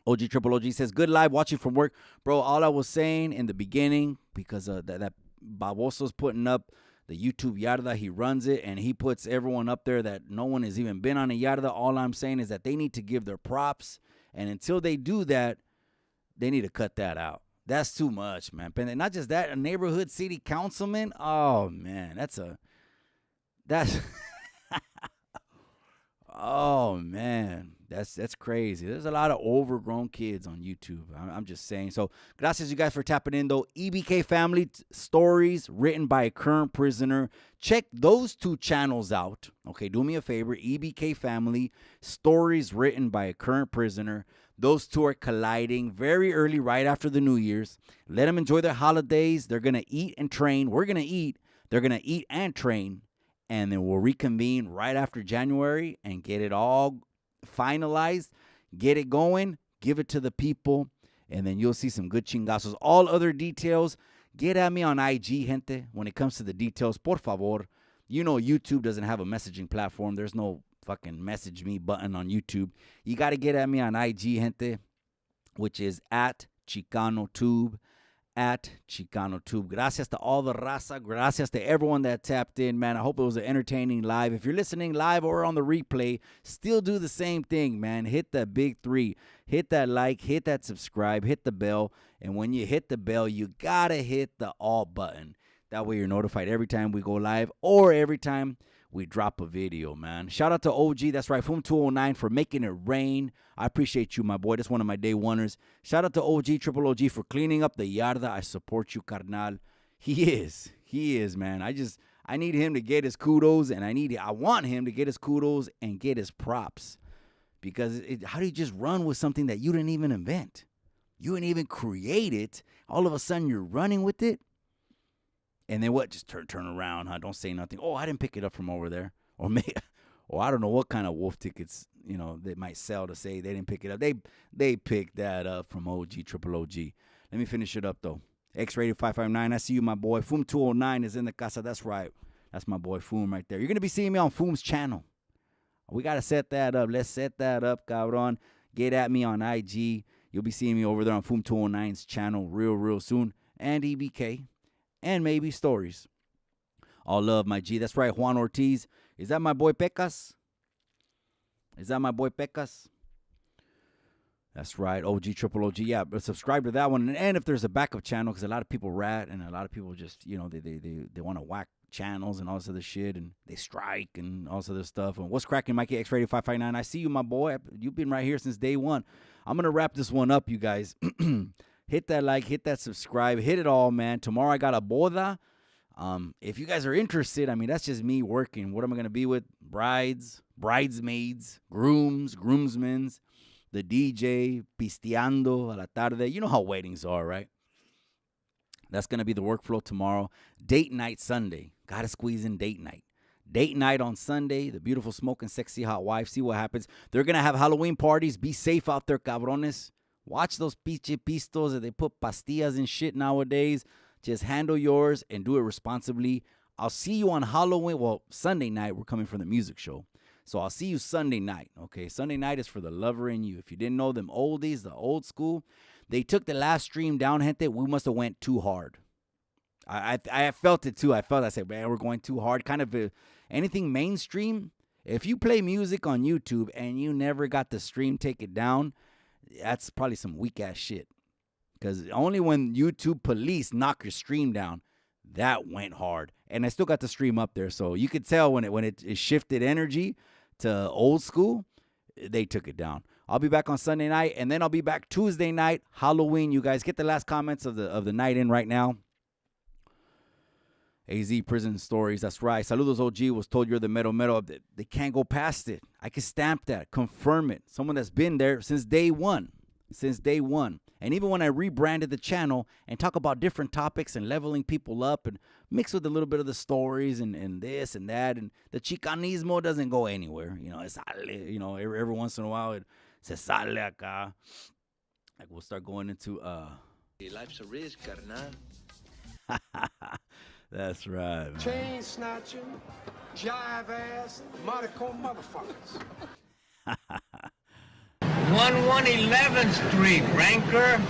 OG Triple OG says, good live, watching from work. Bro, all I was saying in the beginning, because that Baboso's putting up the YouTube yarda, he runs it, and he puts everyone up there that no one has even been on a yarda. All I'm saying is that they need to give their props. And until they do that, they need to cut that out. That's too much, man. And not just that, a neighborhood city councilman. Oh man, that's oh man, that's crazy. There's a lot of overgrown kids on YouTube. I'm just saying. So, gracias you guys for tapping in though. EBK Family Stories written by a current prisoner. Check those two channels out. Okay, do me a favor. EBK Family Stories written by a current prisoner. Those two are colliding very early, right after the New Year's. Let them enjoy their holidays. They're going to eat and train. We're going to eat. They're going to eat and train. And then we'll reconvene right after January and get it all finalized, get it going, give it to the people, and then you'll see some good chingazos. All other details, get at me on IG, gente. When it comes to the details, por favor. You know YouTube doesn't have a messaging platform. There's no fucking message me button on YouTube. You got to get at me on IG, gente, which is at ChicanoTube. At ChicanoTube. Gracias to all the raza. Gracias to everyone that tapped in, man. I hope it was an entertaining live. If you're listening live or on the replay, still do the same thing, man. Hit that big 3. Hit that like, hit that subscribe, hit the bell. And when you hit the bell, you got to hit the all button. That way you're notified every time we go live or every time we drop a video, man. Shout out to OG, that's right, Foom209 for making it rain. I appreciate you, my boy. That's one of my day oneers. Shout out to OG, Triple OG for cleaning up the yarda. I support you, carnal. He is, man. I need him to get his kudos, and I want him to get his kudos and get his props. Because how do you just run with something that you didn't even invent? You didn't even create it. All of a sudden, you're running with it. And then what? Just turn around, huh? Don't say nothing. Oh, I didn't pick it up from over there. Or I don't know what kind of wolf tickets, they might sell to say they didn't pick it up. They picked that up from OG, Triple OG. Let me finish it up, though. X-Rated 559, I see you, my boy. Foom209 is in the casa. That's right. That's my boy Foom right there. You're going to be seeing me on Foom's channel. We got to set that up. Let's set that up, cabron. Get at me on IG. You'll be seeing me over there on Foom209's channel real soon. And EBK. And maybe stories. All love, my G. That's right, Juan Ortiz. Is that my boy Pecas? That's right, OG, Triple OG. Yeah, but subscribe to that one. And if there's a backup channel, because a lot of people rat and a lot of people just, they want to whack channels and all this other shit, and they strike and all this other stuff. And what's cracking, Mikey X-Rated 559? I see you, my boy. You've been right here since day one. I'm going to wrap this one up, you guys. Hit that like, hit that subscribe, hit it all, man. Tomorrow I got a boda. If you guys are interested, I mean, that's just me working. What am I going to be with? Brides, bridesmaids, grooms, groomsmen, the DJ, pisteando a la tarde. You know how weddings are, right? That's going to be the workflow tomorrow. Date night Sunday. Got to squeeze in date night. Date night on Sunday. The beautiful, smoking, sexy, hot wife. See what happens. They're going to have Halloween parties. Be safe out there, cabrones. Watch those pinche pistos that they put pastillas and shit nowadays. Just handle yours and do it responsibly. I'll see you on Halloween. Well, Sunday night, we're coming from the music show. So I'll see you Sunday night, okay? Sunday night is for the lover in you. If you didn't know them oldies, the old school, they took the last stream down, gente. We must have went too hard. I felt it too. I said, man, we're going too hard. Kind of anything mainstream. If you play music on YouTube and you never got the stream take it down, that's probably some weak-ass shit. Because only when YouTube police knock your stream down, that went hard. And I still got the stream up there. So you could tell when it shifted energy to old school, they took it down. I'll be back on Sunday night, and then I'll be back Tuesday night, Halloween. You guys get the last comments of the night in right now. AZ Prison Stories. That's right. Saludos OG was told you're the mero mero. They can't go past it. I can stamp that, confirm it. Someone that's been there since day one. And even when I rebranded the channel and talk about different topics and leveling people up and mix with a little bit of the stories and this and that, and the chicanismo doesn't go anywhere. You know, it's, you know, every once in a while it se sale acá. Like we'll start going into Life's a risk, carnal. That's right, man. Chain snatching, jive ass, maricon motherfuckers. 1111th Street, Ranker.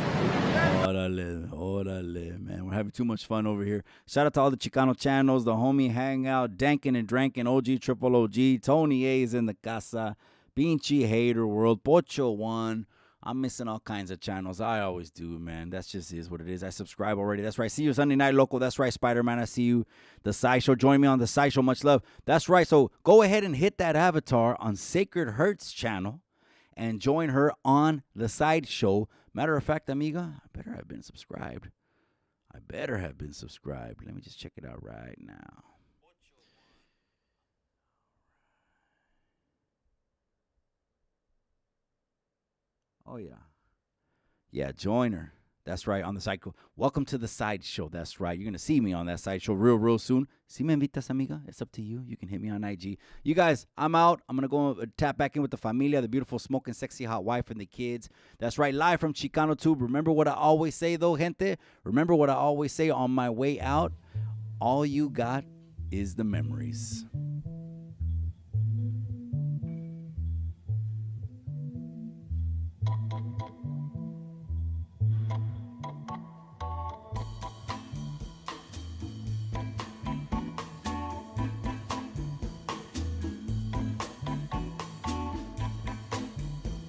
Orale, man. We're having too much fun over here. Shout out to all the Chicano channels, the homie hangout, Dankin and Drankin, OG, Triple OG, Tony A is in the casa, Pinchy Hater World, Pocho One. I'm missing all kinds of channels. I always do, man. That's just is what it is. I subscribe already. That's right. See you Sunday night, local. That's right, Spider-Man. I see you. The Sideshow. Join me on the Sideshow. Much love. That's right. So go ahead and hit that avatar on Sacred Hertz channel and join her on the Sideshow. Matter of fact, amiga, I better have been subscribed. Let me just check it out right now. Oh, yeah. Yeah, join her. That's right, on the Sideshow. Welcome to the Sideshow. That's right. You're going to see me on that Sideshow real soon. Si me invitas, amiga, it's up to you. You can hit me on IG. You guys, I'm out. I'm going to go tap back in with the familia, the beautiful, smoking, sexy, hot wife and the kids. That's right, live from Chicano Tube. Remember what I always say, though, gente? Remember what I always say on my way out? All you got is the memories.